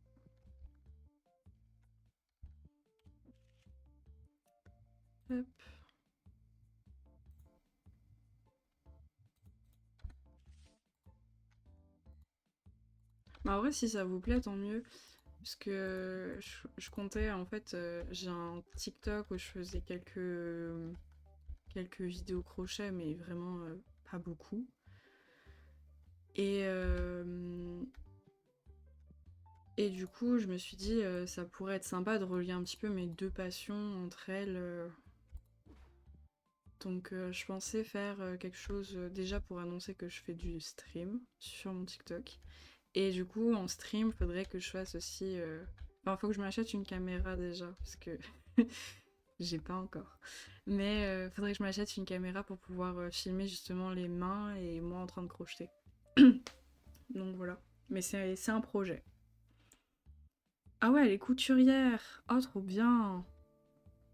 Hop. Bah en vrai, si ça vous plaît, tant mieux. Parce que je comptais, en fait, j'ai un TikTok où je faisais quelques vidéos crochet, mais vraiment pas beaucoup. Et, et du coup, je me suis dit, ça pourrait être sympa de relier un petit peu mes deux passions entre elles. Donc, je pensais faire quelque chose déjà pour annoncer que je fais du stream sur mon TikTok. Et du coup, en stream, faudrait que je fasse aussi. Enfin, faut que je m'achète une caméra déjà, parce que j'ai pas encore. Mais faudrait que je m'achète une caméra pour pouvoir filmer justement les mains et moi en train de crocheter. Donc voilà. Mais c'est un projet. Ah ouais, elle est couturière. Oh, trop bien.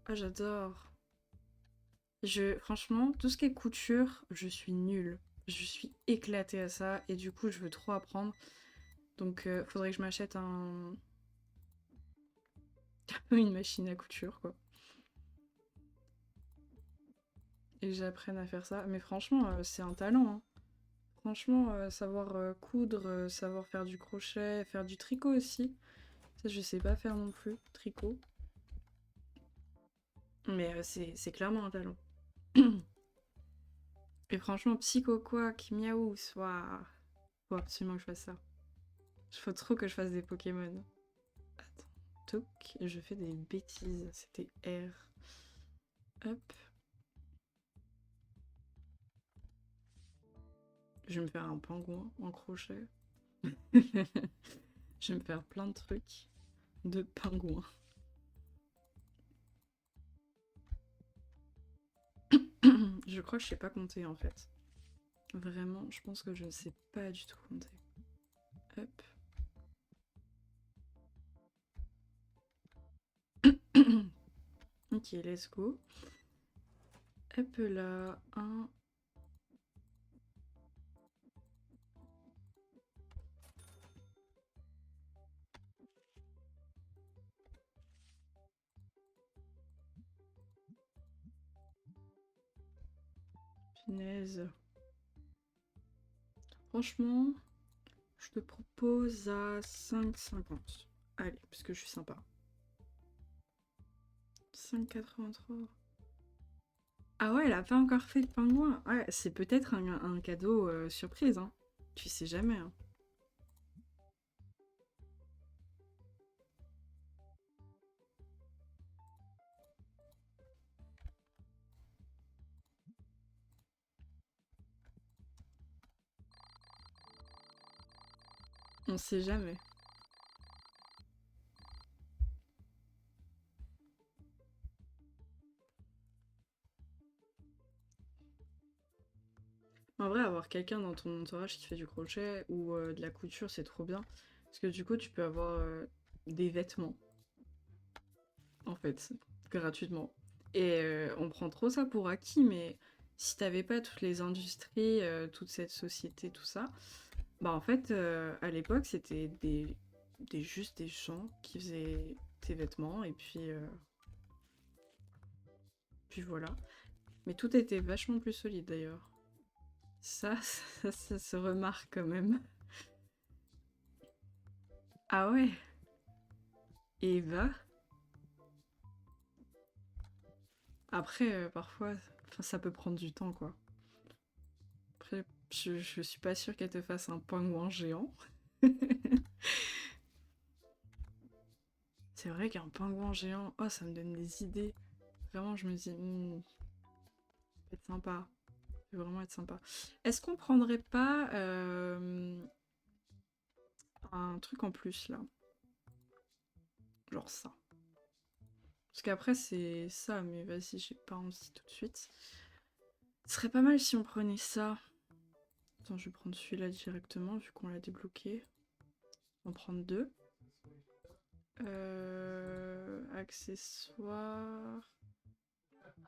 Ah, j'adore. Franchement, tout ce qui est couture, je suis nulle. Je suis éclatée à ça et du coup, je veux trop apprendre. Donc, faudrait que je m'achète Une machine à couture, quoi. Et que j'apprenne à faire ça. Mais franchement, c'est un talent, hein. Franchement, savoir coudre, savoir faire du crochet, faire du tricot aussi. Ça, je sais pas faire non plus, tricot. Mais c'est clairement un talent. Et franchement, Psycho Quack, Miaou, soit. Faut absolument que je fasse ça. Il faut trop que je fasse des Pokémon. Attends. Toc, je fais des bêtises. C'était R. Hop. Je vais me faire un pingouin en crochet. Je vais me faire plein de trucs de pingouins. Je crois que je sais pas compter en fait. Vraiment, je pense que je ne sais pas du tout compter. Hop. Ok, let's go. Hop là, un. Punaise. Franchement, je te propose à 5,50. Allez, parce que je suis sympa. 5,83. Ah ouais, elle a pas encore fait le pingouin. Ouais, c'est peut-être un cadeau surprise, hein. Tu sais jamais, hein. On sait jamais. En vrai, avoir quelqu'un dans ton entourage qui fait du crochet ou de la couture, c'est trop bien. Parce que du coup, tu peux avoir des vêtements, en fait, gratuitement. Et on prend trop ça pour acquis, mais si t'avais pas toutes les industries, toute cette société, tout ça, bah en fait, à l'époque, c'était juste des gens qui faisaient tes vêtements, et puis voilà. Mais tout était vachement plus solide d'ailleurs. Ça se remarque quand même. Ah ouais, et bah. Après, parfois, enfin, ça peut prendre du temps, quoi. Après, je suis pas sûre qu'elle te fasse un pingouin géant. C'est vrai qu'un pingouin géant, oh, ça me donne des idées. Vraiment, je me dis, ça peut être sympa. Ça peut vraiment être sympa. Est-ce qu'on prendrait pas un truc en plus, là? Genre ça. Parce qu'après, c'est ça, mais vas-y, j'ai pas envie tout de suite. Ce serait pas mal si on prenait ça. Attends, je vais prendre celui-là directement, vu qu'on l'a débloqué. On prend deux. Accessoires.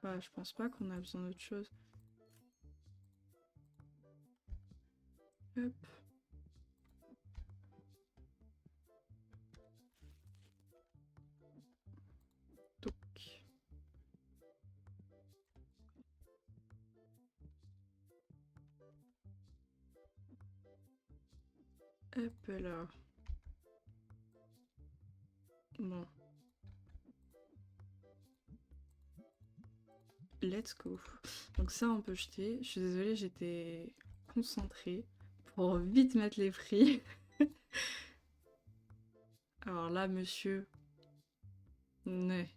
Bah, je pense pas qu'on a besoin d'autre chose. Hop. Toc. Hop là. Bon. Let's go. Donc ça, on peut jeter. Je suis désolée, j'étais concentrée pour vite mettre les prix. Alors là, monsieur... Ouais.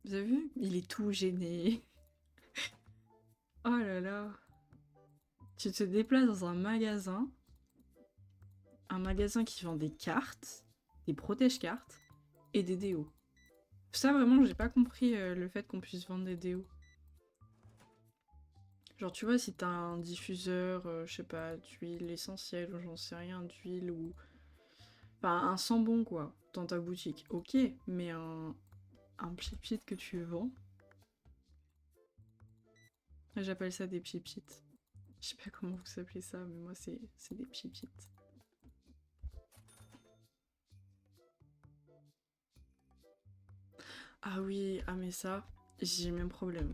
Vous avez vu? Il est tout gêné. Oh là là. Tu te déplaces dans un magasin qui vend des cartes, des protège-cartes et des déos. Ça, vraiment, j'ai pas compris le fait qu'on puisse vendre des déos. Genre, tu vois, si t'as un diffuseur, je sais pas, d'huile essentielle ou j'en sais rien, d'huile ou... Enfin, un sambon, quoi, dans ta boutique. Ok, mais un pchit que tu vends... J'appelle ça des pchit. Je sais pas comment vous appelez ça, mais moi, c'est des pchit. Ah oui, ah mais ça, j'ai le même problème.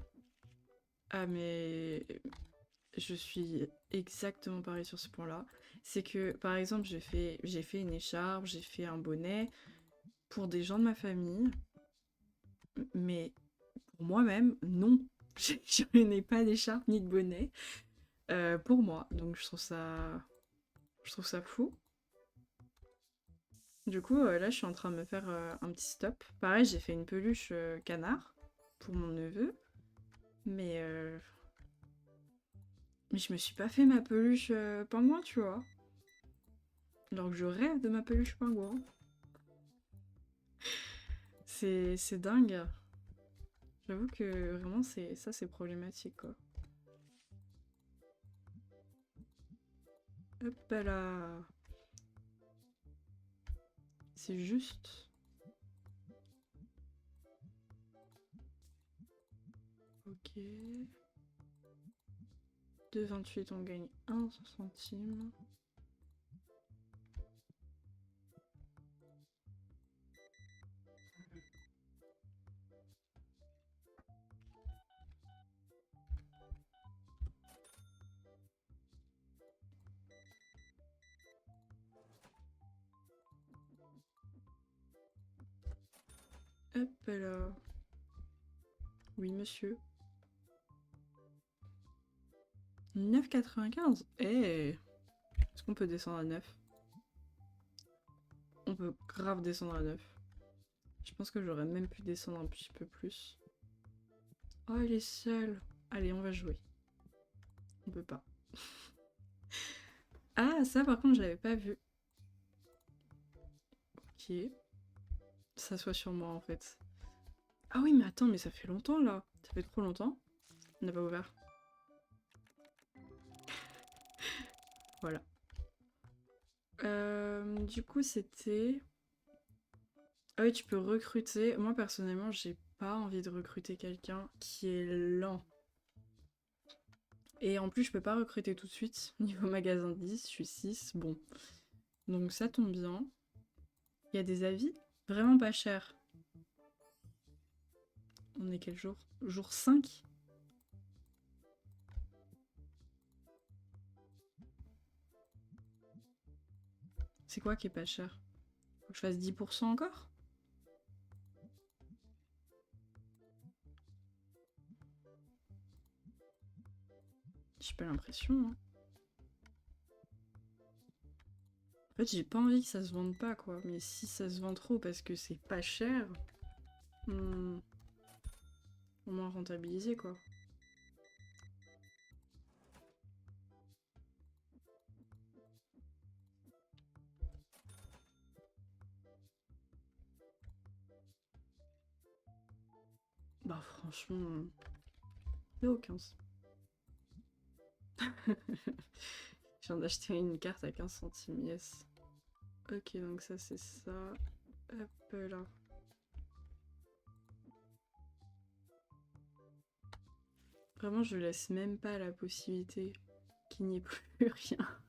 Ah mais je suis exactement pareil sur ce point-là. C'est que, par exemple, j'ai fait une écharpe, j'ai fait un bonnet pour des gens de ma famille, mais pour moi-même, non. Je n'ai pas d'écharpe ni de bonnet pour moi, donc je trouve ça fou. Du coup, là, je suis en train de me faire un petit stop. Pareil, j'ai fait une peluche canard pour mon neveu, mais, euh, mais je me suis pas fait ma peluche pingouin, tu vois. Alors que je rêve de ma peluche pingouin. C'est dingue. J'avoue que vraiment, c'est problématique, quoi. Hop là. C'est juste. Ok. 2,28, on gagne 1 centime. Hop là. Oui, monsieur. 9,95. Eh, est-ce qu'on peut descendre à 9? On peut grave descendre à 9. Je pense que j'aurais même pu descendre un petit peu plus. Oh, il est seul. Allez, on va jouer. On peut pas. Ah, ça par contre, j'avais pas vu. Ok. Ça soit sur moi en fait. Ah oui, mais attends, mais ça fait longtemps là. Ça fait trop longtemps. On n'a pas ouvert. Voilà. Du coup, c'était. Ah oui, tu peux recruter. Moi, personnellement, j'ai pas envie de recruter quelqu'un qui est lent. Et en plus, je peux pas recruter tout de suite. Niveau magasin 10, je suis 6. Bon. Donc ça tombe bien. Il y a des avis vraiment pas chers. On est quel jour? Jour 5. C'est quoi qui est pas cher? Faut que je fasse 10% encore? J'ai pas l'impression, hein. En fait, j'ai pas envie que ça se vende pas, quoi. Mais si ça se vend trop parce que c'est pas cher, hmm, au moins rentabiliser, quoi. Bah franchement, c'est au 15. Je viens d'acheter une carte à 15 centimes, yes. Ok, donc ça c'est ça. Hop là. Vraiment, je laisse même pas la possibilité qu'il n'y ait plus rien.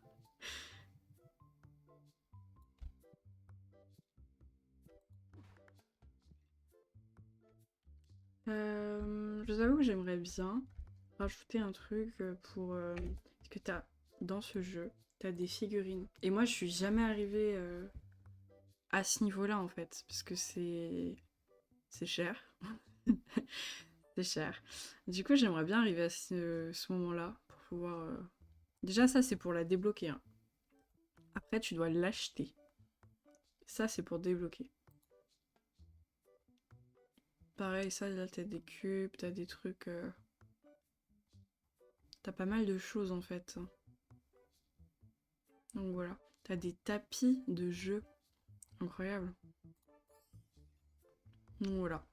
Je vous avoue que j'aimerais bien rajouter un truc pour... parce que t'as, dans ce jeu, t'as des figurines. Et moi, je suis jamais arrivée à ce niveau-là, en fait. Parce que c'est... C'est cher. C'est cher. Du coup, j'aimerais bien arriver à ce moment-là pour pouvoir... Déjà, ça, c'est pour la débloquer, hein. Après, tu dois l'acheter. Ça, c'est pour débloquer. Pareil, ça, là, t'as des cubes, t'as des trucs... T'as pas mal de choses, en fait. Donc voilà. T'as des tapis de jeu. Incroyable. Donc voilà.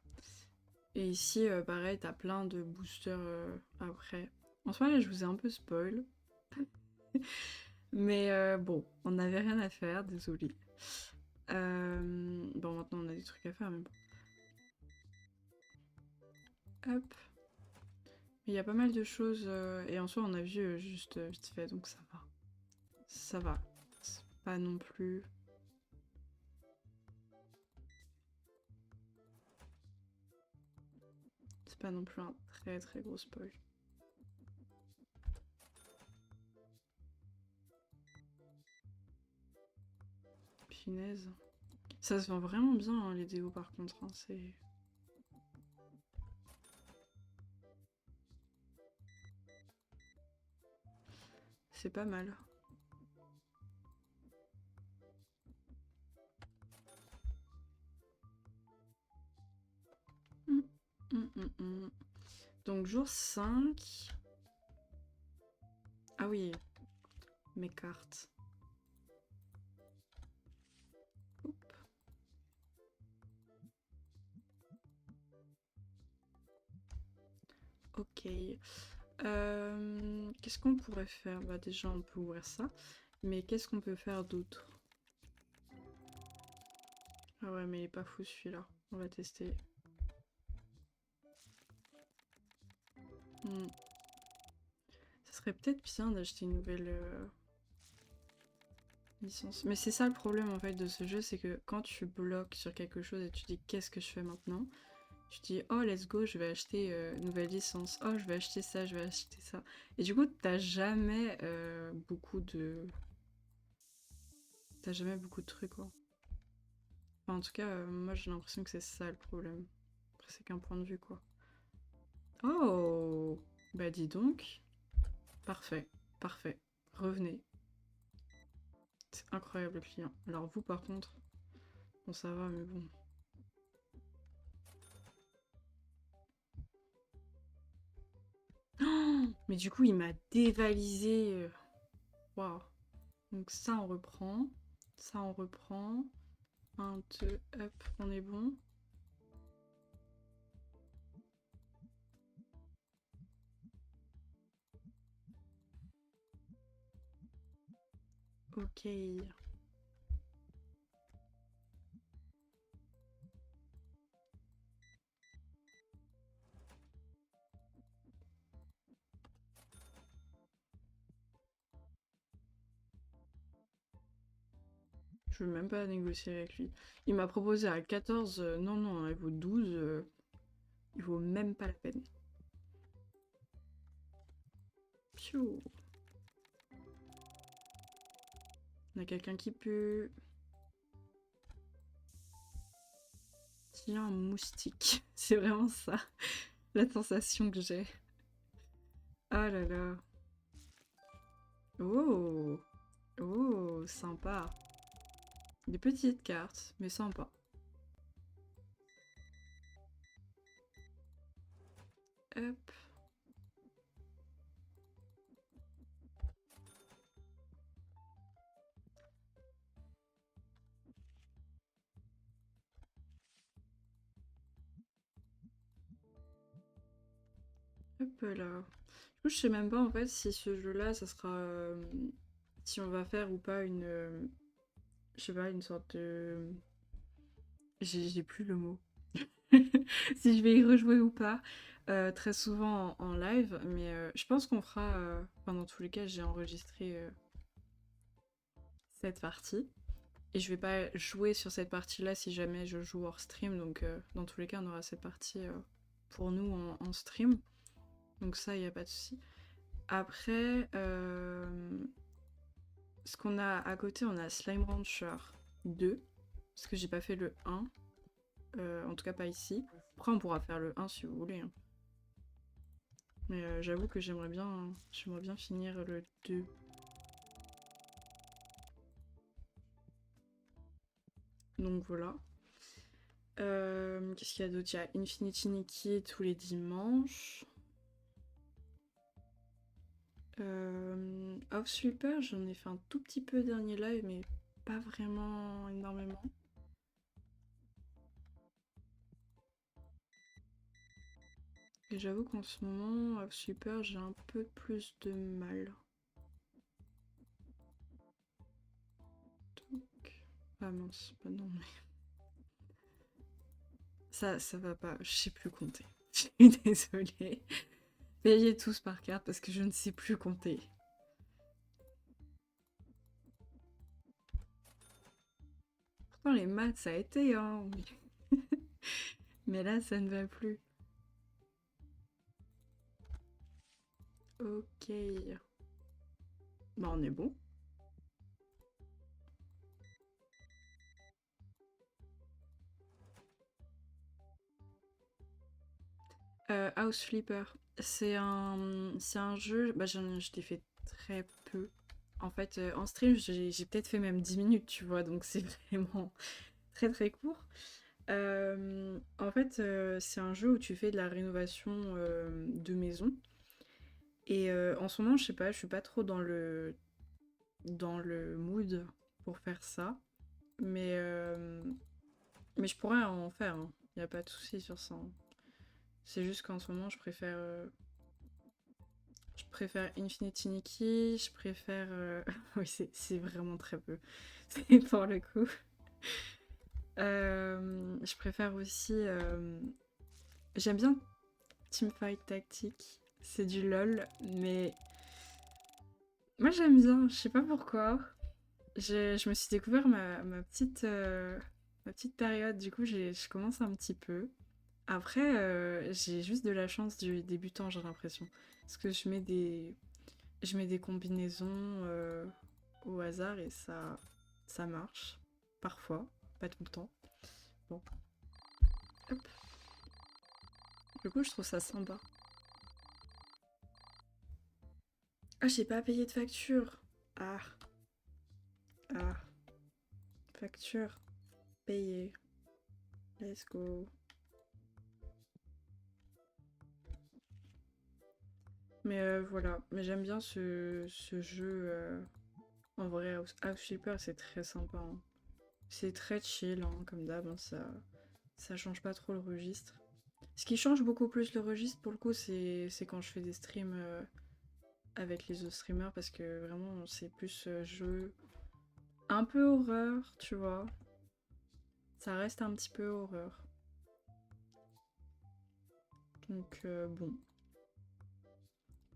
Et ici, pareil, t'as plein de boosters après. En soi, là, je vous ai un peu spoil. Mais bon, on n'avait rien à faire, désolé. Bon, maintenant, on a des trucs à faire, mais bon. Hop. Il y a pas mal de choses. Et en soi, on a vu juste vite fait, donc ça va. Ça va. C'est pas non plus... pas non plus un très très gros spoil. Punaise. Ça se vend vraiment bien hein, les déos par contre, hein, c'est pas mal. Hum, hum. Donc jour 5. Ah oui, mes cartes. Hop. Ok. Qu'est-ce qu'on pourrait faire? Bah déjà on peut ouvrir ça. Mais qu'est-ce qu'on peut faire d'autre? Ah ouais mais il est pas fou celui-là. On va tester. Ça serait peut-être bien d'acheter une nouvelle licence. Mais c'est ça le problème en fait de ce jeu, c'est que quand tu bloques sur quelque chose et tu dis qu'est-ce que je fais maintenant, tu dis oh let's go, je vais acheter une nouvelle licence, oh je vais acheter ça, je vais acheter ça. Et du coup t'as jamais beaucoup de... T'as jamais beaucoup de trucs quoi. Enfin, en tout cas, moi j'ai l'impression que c'est ça le problème. Après c'est qu'un point de vue quoi. Oh bah dis donc. Parfait, parfait. Revenez. C'est incroyable le client. Alors vous par contre, bon ça va mais bon. Oh mais du coup il m'a dévalisé. Waouh. Donc ça on reprend. Ça on reprend. 1, 2, hop, on est bon. Ok. Je veux même pas négocier avec lui. Il m'a proposé à 14. Non, non, elle vaut 12. Il vaut même pas la peine. Piou. On a quelqu'un qui pue. Tiens, un moustique. C'est vraiment ça. La sensation que j'ai. Ah là là. Oh. Oh, sympa. Des petites cartes, mais sympa. Hop. Hop là. Du coup, je sais même pas en fait si ce jeu-là, ça sera... si on va faire ou pas une... je sais pas, une sorte de... J'ai plus le mot. Si je vais y rejouer ou pas. Très souvent en live, mais je pense qu'on fera... Enfin, dans tous les cas, j'ai enregistré cette partie. Et je vais pas jouer sur cette partie-là si jamais je joue hors stream. Donc, dans tous les cas, on aura cette partie pour nous en stream. Donc ça, il n'y a pas de souci. Après, ce qu'on a à côté, on a Slime Rancher 2. Parce que j'ai pas fait le 1. En tout cas, pas ici. Après, on pourra faire le 1 si vous voulez. Hein. Mais j'avoue que j'aimerais bien finir le 2. Donc voilà. Qu'est-ce qu'il y a d'autre? Il y a Infinity Nikki tous les dimanches. Off Sweeper, j'en ai fait un tout petit peu dernier live, mais pas vraiment énormément. Et j'avoue qu'en ce moment, Off Sweeper, j'ai un peu plus de mal. Donc... Ah mince, bah non mais... Ça va pas, je sais plus compter. Je suis désolée. Payez tous par carte parce que je ne sais plus compter. Pourtant les maths ça a été hein. Mais là ça ne va plus. Ok. Bah on est bon. House Flipper. C'est un jeu. Bah je l'ai fait très peu. En fait, en stream, j'ai peut-être fait même 10 minutes, tu vois, donc c'est vraiment très très court. En fait, c'est un jeu où tu fais de la rénovation de maison. Et en ce moment, je sais pas, je suis pas trop dans le mood pour faire ça. Mais, mais je pourrais en faire, hein. Y a pas de souci sur ça, hein. C'est juste qu'en ce moment, je préfère Infinity Nikki, je préfère. Oui, c'est vraiment très peu. C'est pour le coup. Je préfère aussi. J'aime bien Teamfight Tactique. C'est du LOL, mais moi j'aime bien, je sais pas pourquoi. Je me suis découvert ma petite période, du coup je commence un petit peu. Après, j'ai juste de la chance du débutant, j'ai l'impression. Parce que je mets des combinaisons au hasard et ça marche. Parfois, pas tout le temps. Bon, hop. Du coup, je trouve ça sympa. Ah, j'ai pas payé de facture. Ah, ah, facture payée. Let's go. Mais voilà, mais j'aime bien ce jeu. En vrai, House Flipper, c'est très sympa, hein. C'est très chill, hein, comme d'hab, hein, ça change pas trop le registre. Ce qui change beaucoup plus le registre, pour le coup, c'est quand je fais des streams avec les autres streamers, parce que vraiment, c'est plus jeu un peu horreur, tu vois. Ça reste un petit peu horreur. Donc, bon.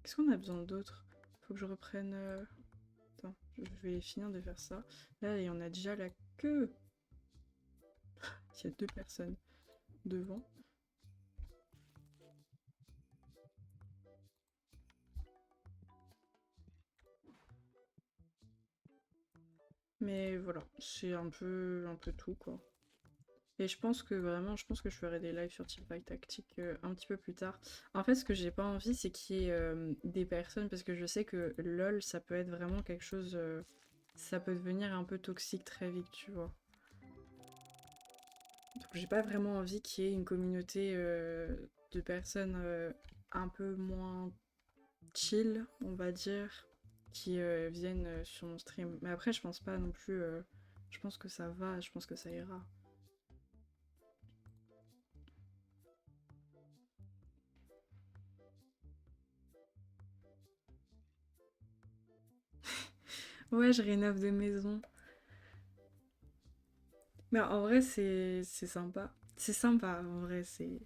Qu'est-ce qu'on a besoin d'autre? Faut que je reprenne. Attends, je vais finir de faire ça. Là, il y en a déjà la queue. Il y a deux personnes devant. Mais voilà, c'est un peu tout, quoi. Et je pense que je ferai des lives sur Teamfight Tactique un petit peu plus tard. En fait, ce que j'ai pas envie, c'est qu'il y ait des personnes, parce que je sais que LOL, ça peut être vraiment quelque chose, ça peut devenir un peu toxique très vite, tu vois. Donc j'ai pas vraiment envie qu'il y ait une communauté de personnes un peu moins chill, on va dire, qui viennent sur mon stream. Mais après, je pense pas non plus, je pense que ça va, je pense que ça ira. Ouais, je rénove de maison. Mais en vrai, c'est sympa. C'est sympa, en vrai, c'est...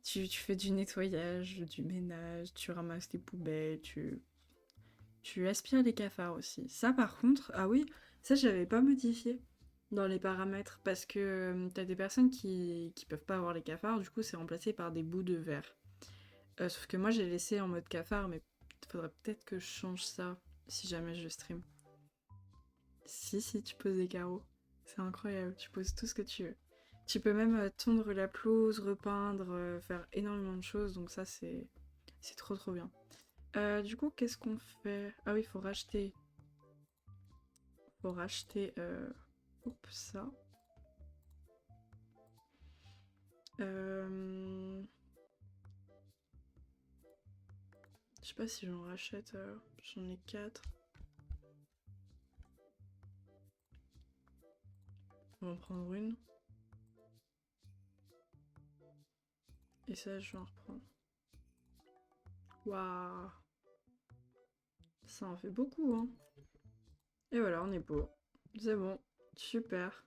Tu fais du nettoyage, du ménage, tu ramasses les poubelles, tu aspires les cafards aussi. Ça, par contre, ah oui, ça, j'avais pas modifié dans les paramètres, parce que t'as des personnes qui peuvent pas avoir les cafards, du coup, c'est remplacé par des bouts de verre. Sauf que moi, j'ai laissé en mode cafard, mais faudrait peut-être que je change ça si jamais je stream. Si, tu poses des carreaux. C'est incroyable, tu poses tout ce que tu veux. Tu peux même tondre la pelouse, repeindre, faire énormément de choses, donc ça c'est trop trop bien. Du coup, qu'est-ce qu'on fait? Ah oui, faut racheter hop, ça. Euh, Je sais pas si j'en rachète, j'en ai 4. On va en prendre une. Et ça, je vais en reprendre. Waouh, ça en fait beaucoup, hein. Et voilà, on est beau. C'est bon, super.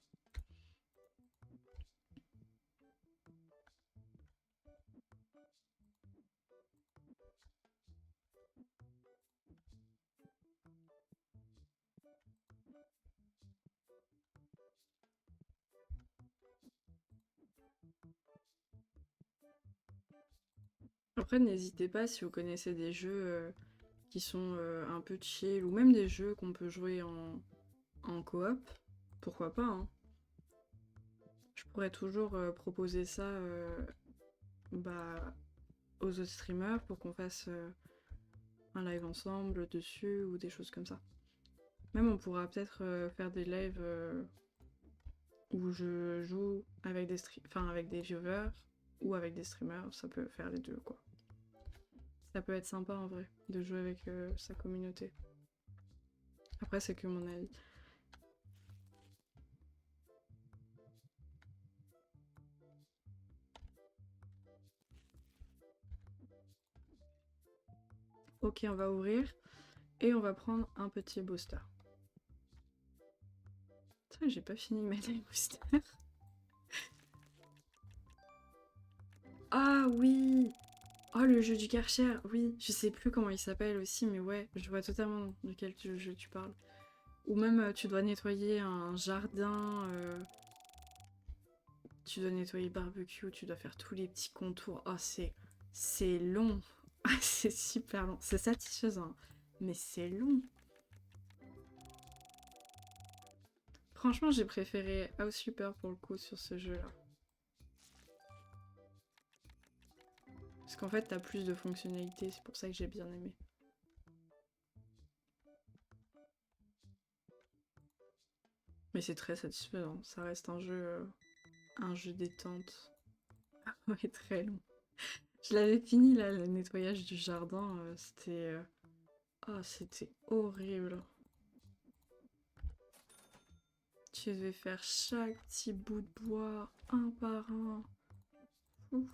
Après, n'hésitez pas si vous connaissez des jeux qui sont un peu chill, ou même des jeux qu'on peut jouer en coop, pourquoi pas, hein. Je pourrais toujours proposer ça bah, aux autres streamers pour qu'on fasse un live ensemble dessus ou des choses comme ça. Même on pourra peut-être faire des lives où je joue avec avec des viewers ou avec des streamers, ça peut faire les deux quoi. Ça peut être sympa en vrai de jouer avec sa communauté. Après c'est que mon avis. Ok, on va ouvrir et on va prendre un petit booster. Putain, j'ai pas fini de mettre les boosters. Ah oui! Oh, le jeu du Karcher, oui. Je sais plus comment il s'appelle aussi, mais ouais, je vois totalement de quel jeu tu parles. Ou même tu dois nettoyer un jardin, tu dois nettoyer le barbecue, tu dois faire tous les petits contours. Oh, c'est long. Ah, c'est super long. C'est satisfaisant, mais c'est long. Franchement, j'ai préféré House Super pour le coup sur ce jeu-là. Parce qu'en fait, t'as plus de fonctionnalités, c'est pour ça que j'ai bien aimé. Mais c'est très satisfaisant, ça reste un jeu détente. Ouais, très long. Je l'avais fini là, le nettoyage du jardin, c'était... Oh, c'était horrible. Tu devais faire chaque petit bout de bois, un par un. Ouf.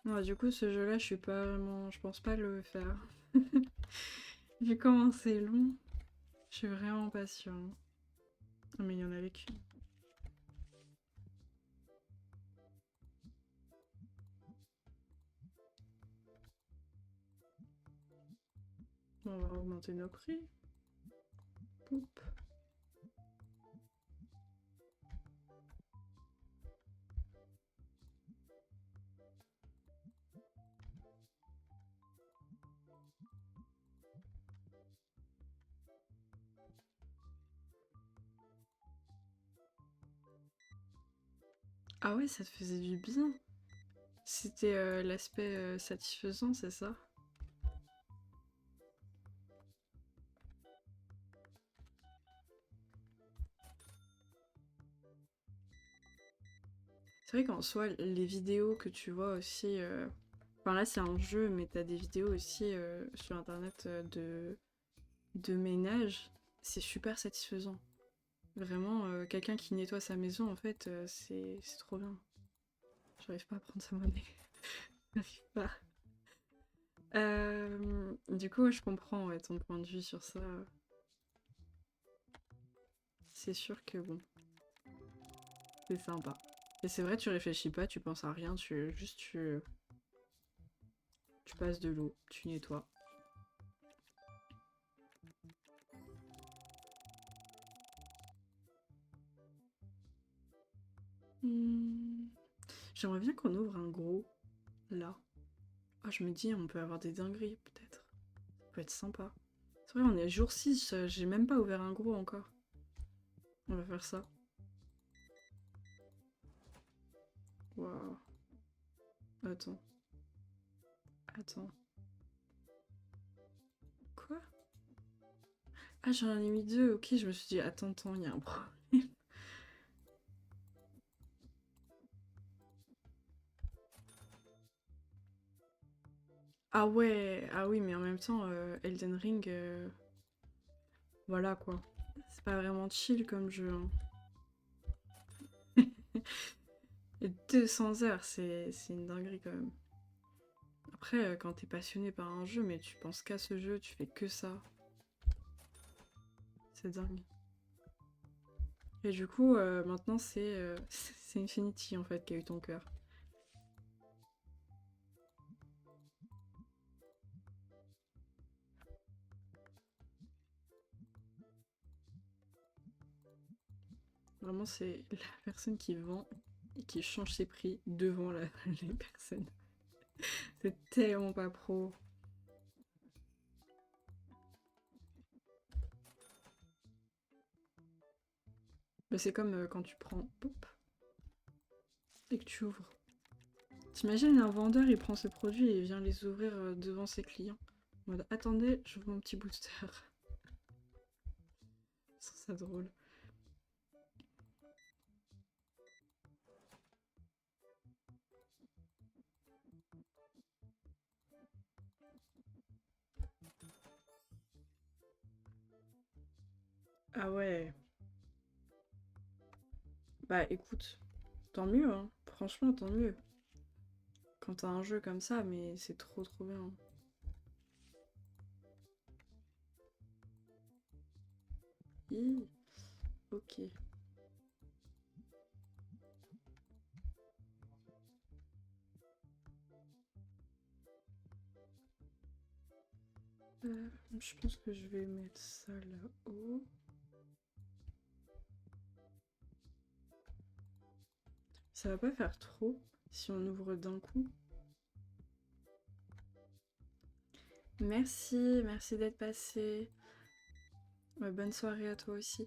Ouais, du coup, ce jeu-là, je suis pas vraiment... Je pense pas le faire. Vu comment c'est long, je suis vraiment pas sûre. Ah, mais il y en avait qu'une. Bon, on va augmenter nos prix. Poup. Ah ouais, ça te faisait du bien. C'était l'aspect satisfaisant, c'est ça? C'est vrai qu'en soi, les vidéos que tu vois aussi... Enfin là, c'est un jeu, mais t'as des vidéos aussi sur Internet de ménage. C'est super satisfaisant. Vraiment, quelqu'un qui nettoie sa maison, en fait, c'est trop bien. J'arrive pas à prendre sa monnaie. J'arrive pas. Du coup, je comprends ouais, ton point de vue sur ça. C'est sûr que bon, c'est sympa. Et c'est vrai, tu réfléchis pas, tu penses à rien, tu passes de l'eau, tu nettoies. Hmm. J'aimerais bien qu'on ouvre un gros, là. Ah, je me dis, on peut avoir des dingueries, peut-être. Ça peut être sympa. C'est vrai, on est à jour 6, j'ai même pas ouvert un gros encore. On va faire ça. Waouh. Attends. Attends. Quoi? Ah, j'en ai mis deux. Ok, je me suis dit, attends, il y a un problème. Ah ouais, ah oui, mais en même temps, Elden Ring, voilà quoi. C'est pas vraiment chill comme jeu, hein. Et 200 heures, c'est une dinguerie quand même. Après, quand t'es passionné par un jeu, mais tu penses qu'à ce jeu, tu fais que ça. C'est dingue. Et du coup, maintenant, c'est C'est Infinity en fait qui a eu ton cœur. Vraiment, c'est la personne qui vend et qui change ses prix devant les personnes. C'est tellement pas pro. Bah, c'est comme quand tu prends pop, et que tu ouvres. T'imagines un vendeur, il prend ses produits et il vient les ouvrir devant ses clients. En mode, attendez, je veux mon petit booster. Je trouve ça drôle. Ah ouais. Bah écoute, tant mieux, hein. Franchement, tant mieux. Quand t'as un jeu comme ça, mais c'est trop trop bien. Hi, ok. Je pense que je vais mettre ça là-haut. Ça va pas faire trop si on ouvre d'un coup. Merci, merci d'être passé. Ouais, bonne soirée à toi aussi.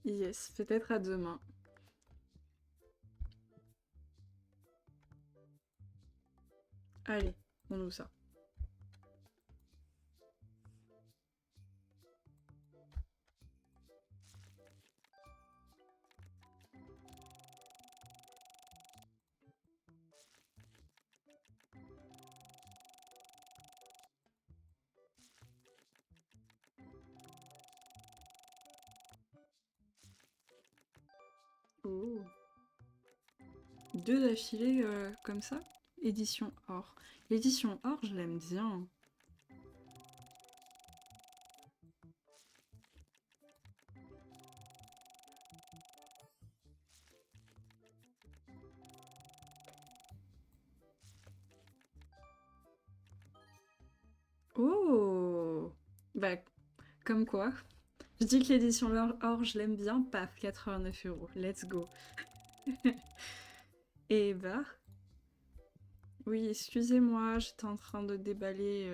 Yes, peut-être à demain. Allez, on ouvre ça. Oh. Deux d'affilée comme ça. Édition or. L'édition or, je l'aime bien. Oh. Bah, comme quoi. Je dis que l'édition or, je l'aime bien. Paf, 89 €. Let's go. Et bah... Oui, excusez-moi, j'étais en train de déballer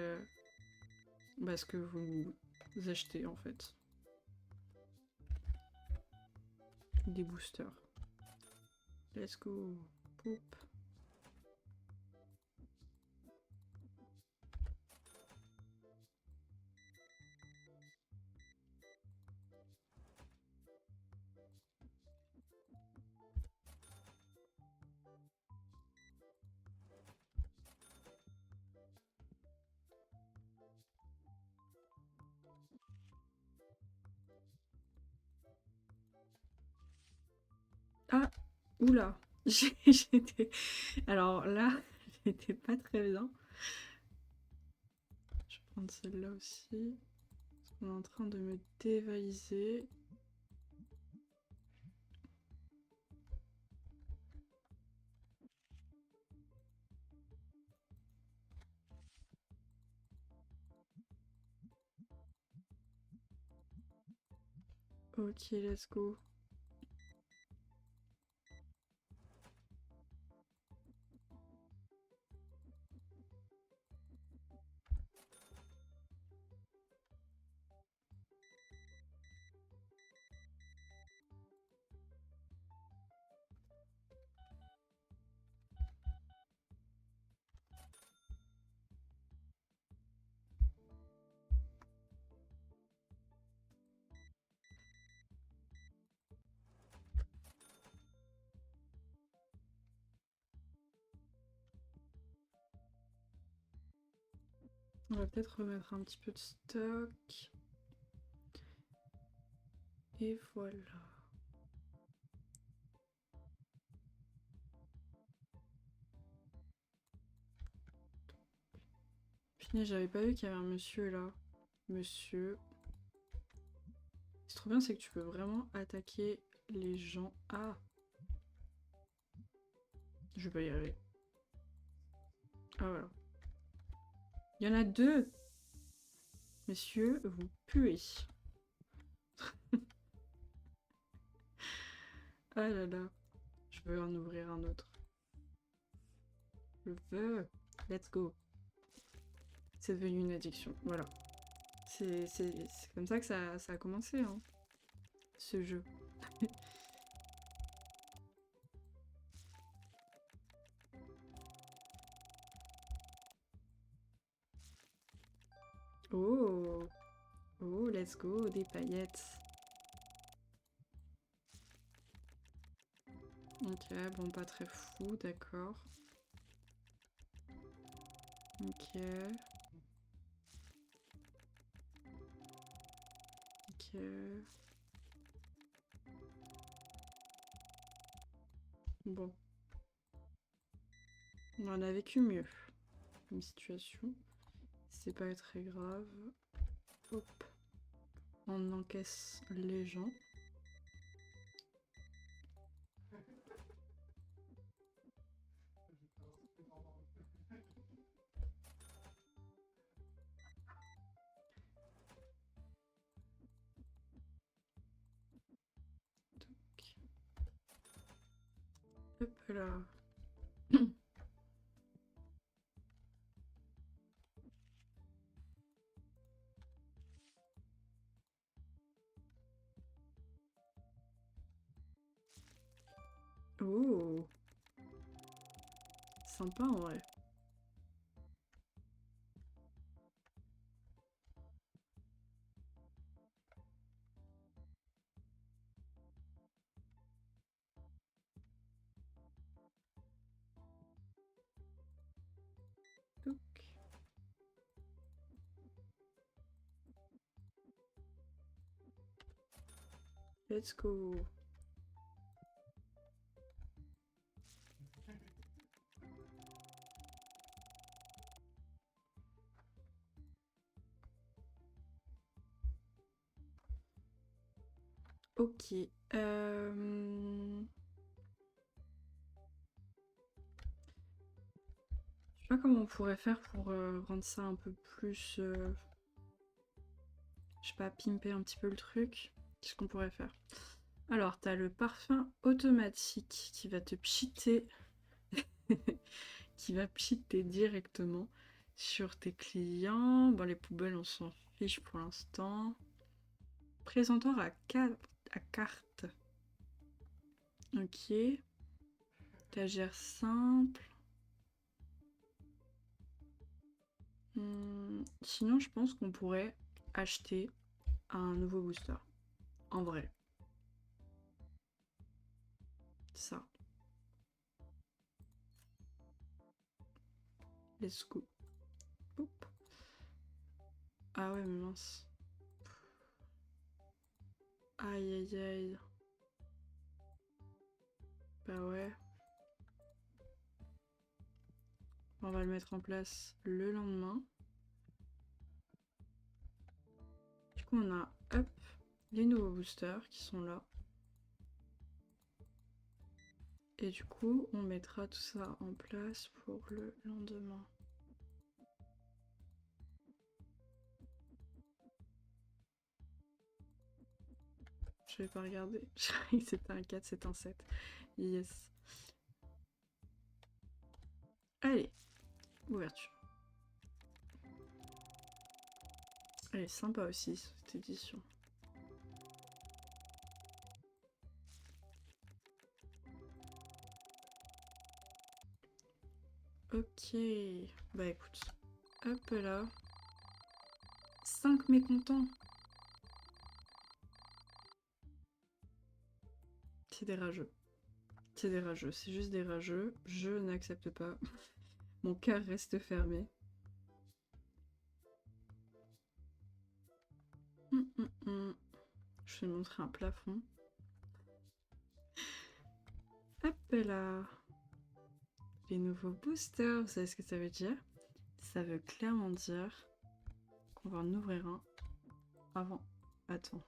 ce que vous achetez en fait. Des boosters. Let's go. Poup. Ah, oula. J'étais... Alors là, j'étais pas très bien. Je vais prendre celle-là aussi. On est en train de me dévaliser. Ok, let's go. On va peut-être remettre un petit peu de stock. Et voilà. Putain, j'avais pas vu qu'il y avait un monsieur là. Monsieur. C'est trop bien, c'est que tu peux vraiment attaquer les gens. Ah, je vais pas y arriver. Ah voilà. Il y en a deux. Messieurs, vous puez. Ah là là. Je veux en ouvrir un autre. Je veux. Let's go. C'est devenu une addiction. Voilà. C'est comme ça que ça a commencé, hein, ce jeu. Oh, oh, let's go, des paillettes. Ok, bon, pas très fou, d'accord. Ok. Ok. Bon. On en a vécu mieux. Une situation. C'est pas très grave. Hop. On encaisse les gens. Hop là. Oh. Sympa en vrai. Touc. Let's go. Ok. Je sais pas comment on pourrait faire pour rendre ça un peu plus... je sais pas, pimper un petit peu le truc. Qu'est-ce qu'on pourrait faire? Alors, t'as le parfum automatique qui va te pchiter... qui va pchiter directement sur tes clients. Bon, les poubelles, on s'en fiche pour l'instant. Présentoir à carte. Ok. Étagère simple. Sinon, je pense qu'on pourrait acheter un nouveau booster. En vrai. Ça. Let's go. Hop. Ah ouais, mais mince. Aïe, aïe, aïe. Bah ouais. On va le mettre en place le lendemain. Du coup, on a, hop, les nouveaux boosters qui sont là. Et du coup, on mettra tout ça en place pour le lendemain. Je vais pas regarder. Je croyais que c'était un 4, c'est un 7. Yes. Allez, ouverture. Elle est sympa aussi, cette édition. Ok. Bah écoute. Hop là. 5 mécontents. C'est des rageux. C'est des rageux. C'est juste des rageux. Je n'accepte pas. Mon cœur reste fermé. Hum. Je vais montrer un plafond. Hop là. Les nouveaux boosters, vous savez ce que ça veut dire? Ça veut clairement dire qu'on va en ouvrir un avant. Attends.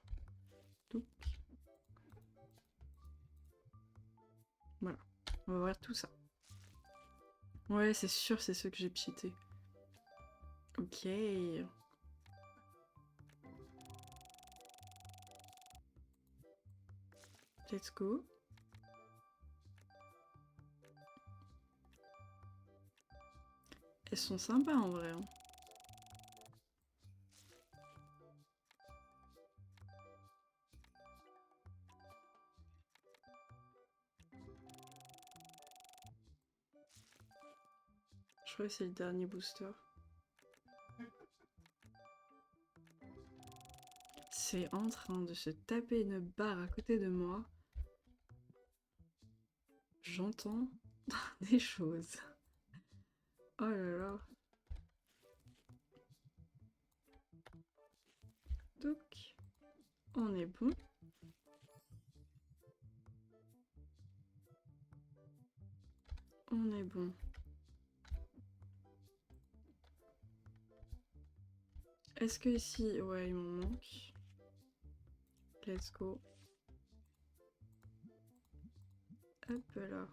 Touc. Voilà. On va ouvrir tout ça. Ouais, c'est sûr, c'est ceux que j'ai cheatés. Ok. Let's go. Elles sont sympas en vrai. Hein. Je crois que c'est le dernier booster. C'est en train de se taper une barre à côté de moi. J'entends des choses. Oh là là. Donc, on est bon. On est bon. Est-ce que ici... Ouais, il m'en manque. Let's go. Hop là.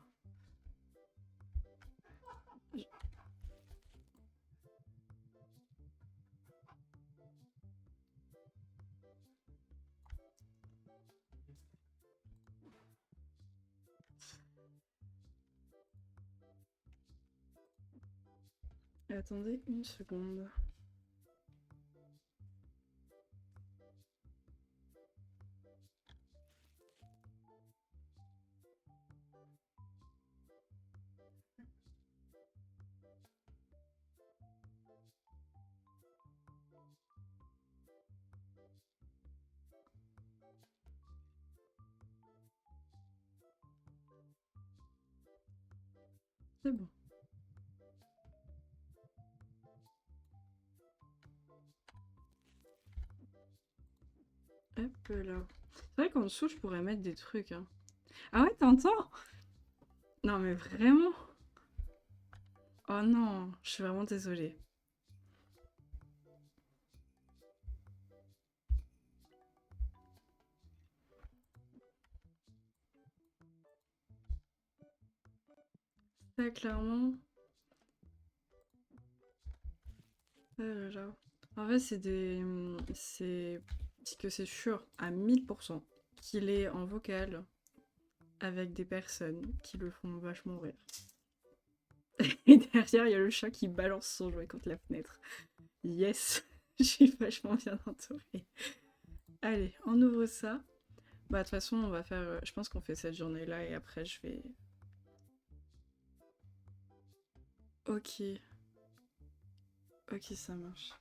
Attendez une seconde. C'est bon. Hop là. C'est vrai qu'en dessous, je pourrais mettre des trucs. Hein. Ah ouais, t'entends? Non mais vraiment? Oh non, je suis vraiment désolée. Ça, clairement... Oh là là. En fait, c'est des... C'est que c'est sûr à 1000% qu'il est en vocal avec des personnes qui le font vachement rire. Et derrière, il y a le chat qui balance son jouet contre la fenêtre. Yes, je suis vachement bien entourée. Allez, on ouvre ça. Bah, de toute façon, on va faire... je pense qu'on fait cette journée-là et après, je vais... Ok. Ok, ça marche.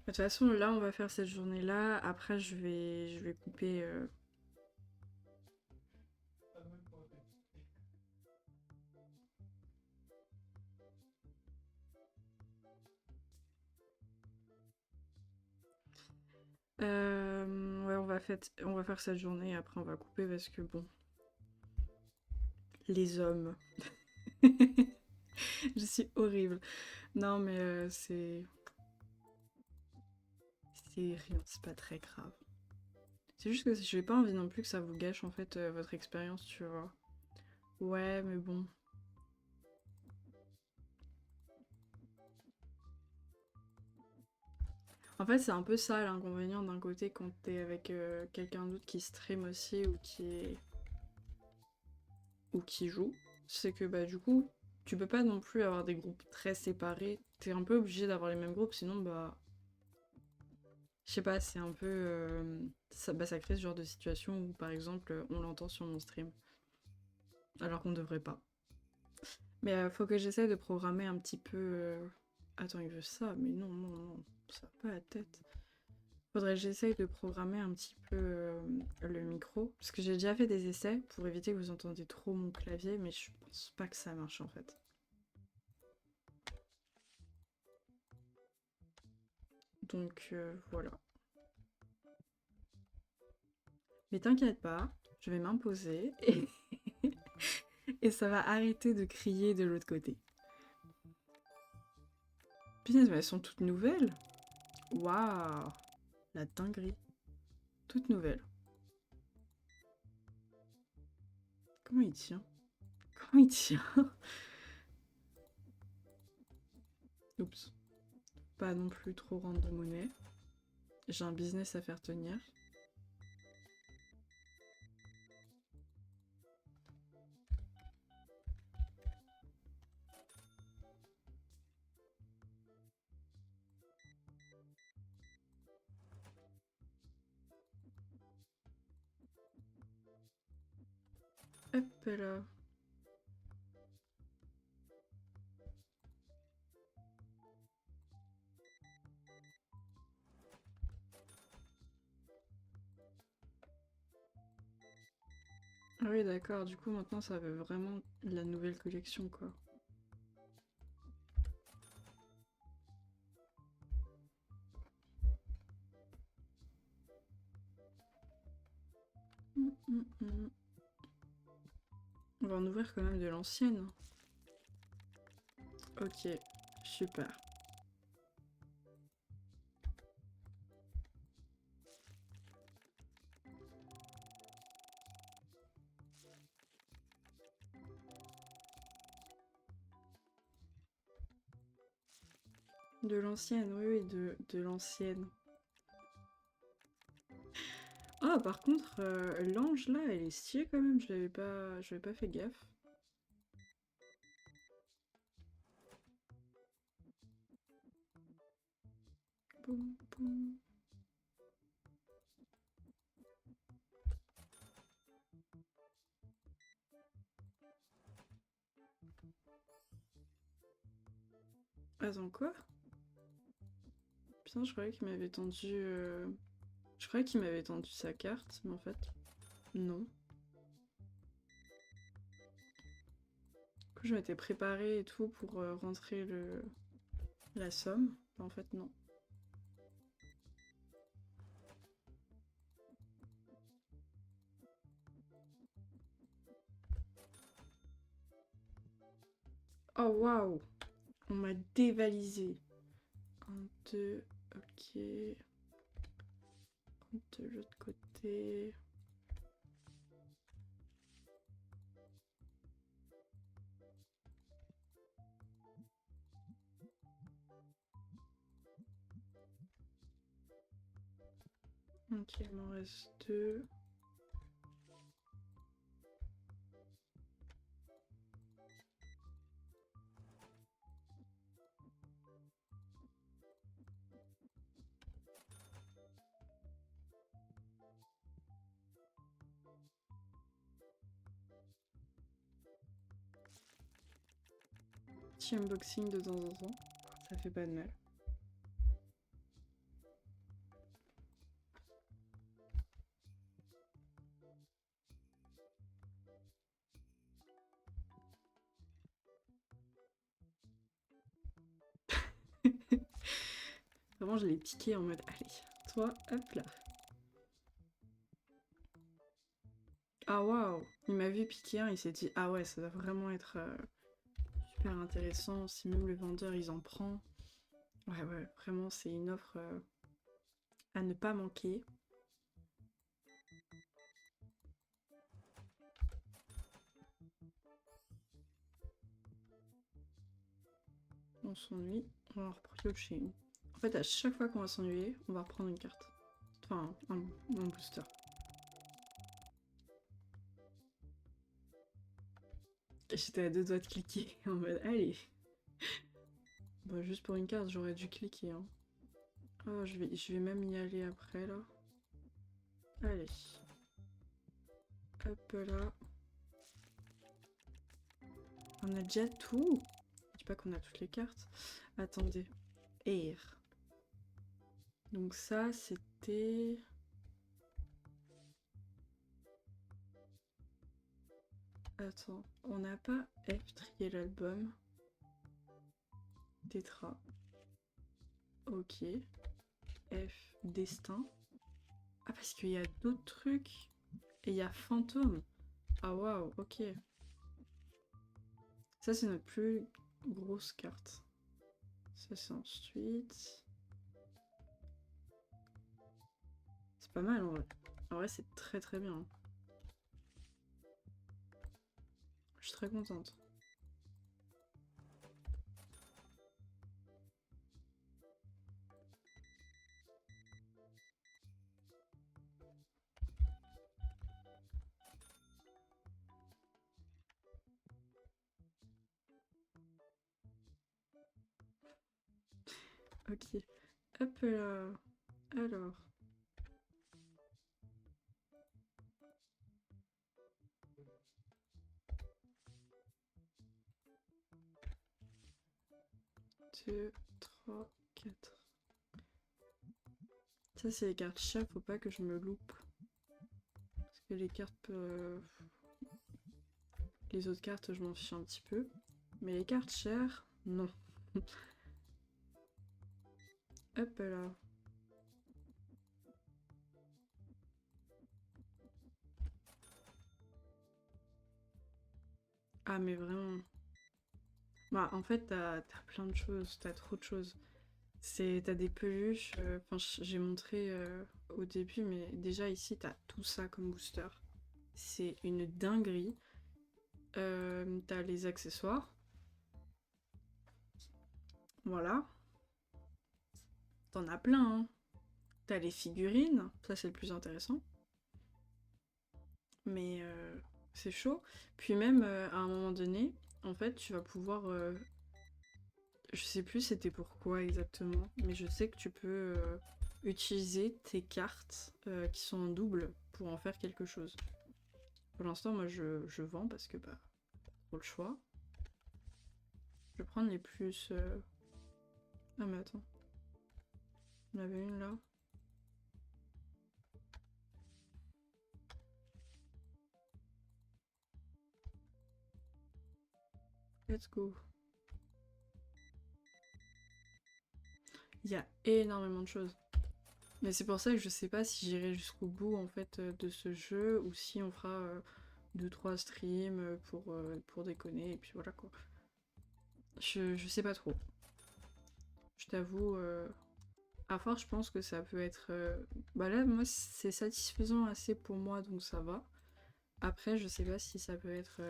De toute façon, là, on va faire cette journée-là. Après, je vais couper... ouais, on va faire cette journée et après, on va couper parce que, bon... Les hommes. Je suis horrible. Non, mais c'est... C'est rien, c'est pas très grave. C'est juste que j'ai pas envie non plus que ça vous gâche en fait votre expérience, tu vois. Ouais, mais bon. En fait, c'est un peu ça l'inconvénient d'un côté quand t'es avec quelqu'un d'autre qui stream aussi ou qui joue. C'est que bah du coup, tu peux pas non plus avoir des groupes très séparés. T'es un peu obligé d'avoir les mêmes groupes, sinon bah... Je sais pas, c'est un peu... ça, bah, ça crée ce genre de situation où par exemple on l'entend sur mon stream. Alors qu'on devrait pas. Mais faut que j'essaie de programmer un petit peu... Attends, il veut ça, mais non, non, non, ça va pas la tête. Faudrait que j'essaye de programmer un petit peu le micro. Parce que j'ai déjà fait des essais pour éviter que vous entendiez trop mon clavier, mais je pense pas que ça marche en fait. Donc voilà. Mais t'inquiète pas, je vais m'imposer et... et ça va arrêter de crier de l'autre côté. Punaise, mais elles sont toutes nouvelles. Waouh, la dinguerie. Toutes nouvelles. Comment il tient? Comment il tient? Oups. Pas non plus trop rendre de monnaie. J'ai un business à faire tenir. Hop là. Ah oui, d'accord, du coup maintenant ça veut vraiment la nouvelle collection quoi. Mm. On va en ouvrir quand même de l'ancienne. Ok, super. De l'ancienne, oui, de l'ancienne. Ah, par contre, l'ange là, elle est stylée quand même, j'avais pas fait gaffe. Boum, boum. Attends, quoi? Putain, je croyais qu'il m'avait tendu... Je croyais qu'il m'avait tendu sa carte, mais en fait, non. Du coup, je m'étais préparée et tout pour rentrer la somme. En fait, non. Oh, waouh! On m'a dévalisé. 1, 2, ok. De l'autre côté... Ok, il m'en reste 2. Petit unboxing de temps en temps, ça fait pas de mal. Vraiment, je l'ai piqué en mode, allez, toi, hop là. Ah waouh, il m'a vu piquer un, il s'est dit, ah ouais, ça doit vraiment être super intéressant, si même le vendeur, ils en prend. Ouais, ouais, vraiment, c'est une offre à ne pas manquer. On s'ennuie, on va en repiocher une. En fait, à chaque fois qu'on va s'ennuyer, on va reprendre une carte. Enfin, un booster. J'étais à 2 doigts de cliquer en mode, allez. Bah, juste pour une carte, j'aurais dû cliquer. Hein. Oh, je vais même y aller après, là. Allez. Hop là. On a déjà tout. Je dis pas qu'on a toutes les cartes. Attendez. Air. Donc ça, c'était... Attends, on n'a pas F trié l'album. Tetra. Ok. F, destin. Ah, parce qu'il y a d'autres trucs. Et il y a fantôme. Ah, waouh, ok. Ça, c'est notre plus grosse carte. Ça, c'est ensuite. C'est pas mal en vrai. En vrai, c'est très très bien. Je suis très contente. Ok. Hop là. Alors. Deux, trois, quatre. Ça, c'est les cartes chères, faut pas que je me loupe. Parce que les cartes. Les autres cartes, je m'en fiche un petit peu. Mais les cartes chères, non. Hop là. Ah, mais vraiment. Bah, en fait, t'as plein de choses, t'as trop de choses. T'as des peluches, enfin, j'ai montré au début, mais déjà ici, t'as tout ça comme booster. C'est une dinguerie. T'as les accessoires. Voilà. T'en as plein, hein. T'as les figurines, ça c'est le plus intéressant. Mais c'est chaud. Puis même, à un moment donné, en fait, tu vas pouvoir je sais plus c'était pourquoi exactement, mais je sais que tu peux utiliser tes cartes qui sont en double pour en faire quelque chose. Pour l'instant, moi je vends parce que bah, pour le choix. Je vais prendre les plus. Ah, mais attends. Il y en avait une là. Let's go. Il y a énormément de choses. Mais c'est pour ça que je sais pas si j'irai jusqu'au bout en fait de ce jeu ou si on fera 2-3 streams pour déconner et puis voilà quoi. Je sais pas trop. Je t'avoue, à force je pense que ça peut être... Bah là moi c'est satisfaisant assez pour moi donc ça va. Après je sais pas si ça peut être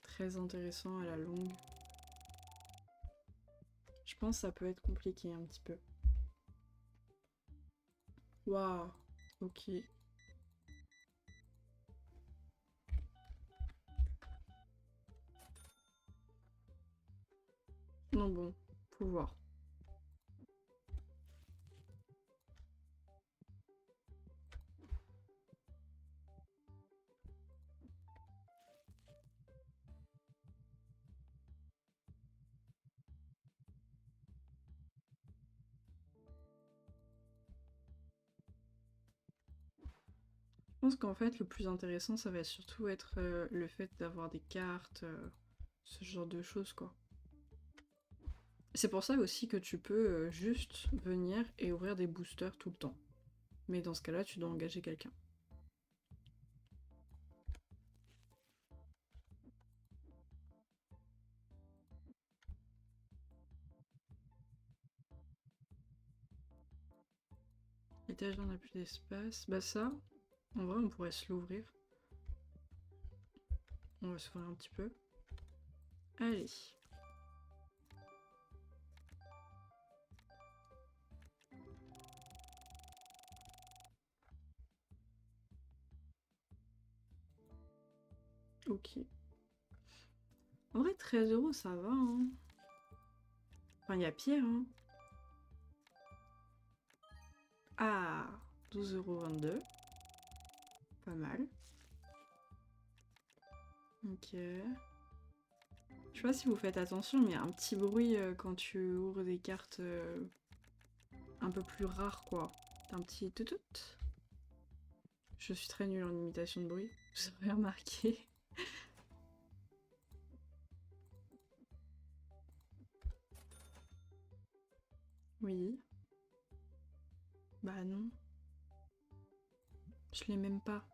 très intéressant à la longue. Je pense que ça peut être compliqué un petit peu. Waouh, ok. Non bon, faut voir. Je pense qu'en fait, le plus intéressant, ça va surtout être le fait d'avoir des cartes, ce genre de choses, quoi. C'est pour ça aussi que tu peux juste venir et ouvrir des boosters tout le temps. Mais dans ce cas-là, tu dois engager quelqu'un. L'étage on n'a plus d'espace. Bah ça, en vrai, on pourrait se l'ouvrir. On va s'ouvrir un petit peu. Allez. Ok. En vrai, 13 € ça va, hein. Enfin, il y a pire, hein. Ah, 12,22 €. Pas mal. Ok. Je sais pas si vous faites attention, mais il y a un petit bruit quand tu ouvres des cartes un peu plus rares, quoi. T'as un petit tout. Je suis très nulle en imitation de bruit, vous aurez remarqué. Oui, Bah non. Je l'ai même pas.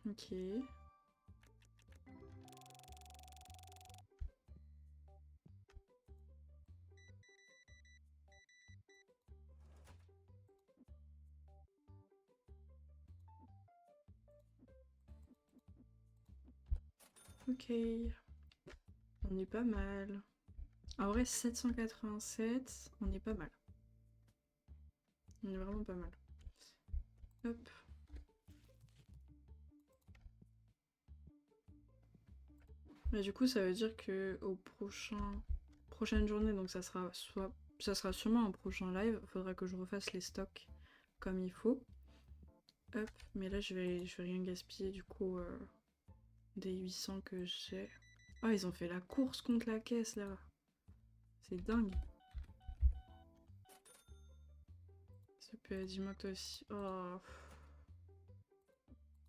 Ok. Ok. On est pas mal. En vrai, 787, on est pas mal. On est vraiment pas mal. Hop. Mais du coup, ça veut dire que au prochaine journée, donc ça sera sûrement un prochain live. Faudra que je refasse les stocks comme il faut. Hop. Mais là, je vais rien gaspiller du coup des 800 que j'ai. Ah, ils ont fait la course contre la caisse là. C'est dingue. Ça peut, dis-moi que toi aussi. Oh,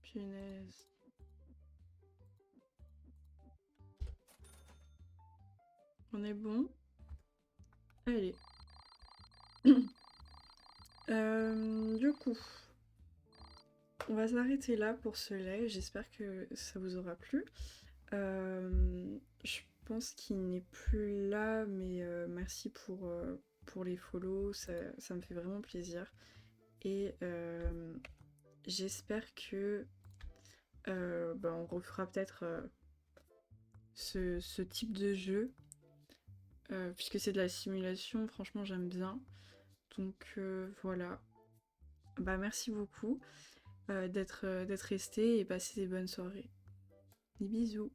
punaise. On est bon. Allez. Du coup, on va s'arrêter là pour ce live. J'espère que ça vous aura plu. Je pense qu'il n'est plus là, mais merci pour les follow. Ça me fait vraiment plaisir. Et j'espère que bah, on refera peut-être ce type de jeu. Puisque c'est de la simulation, franchement j'aime bien. Donc voilà. Bah merci beaucoup d'être resté et passer des bonnes soirées. Des bisous.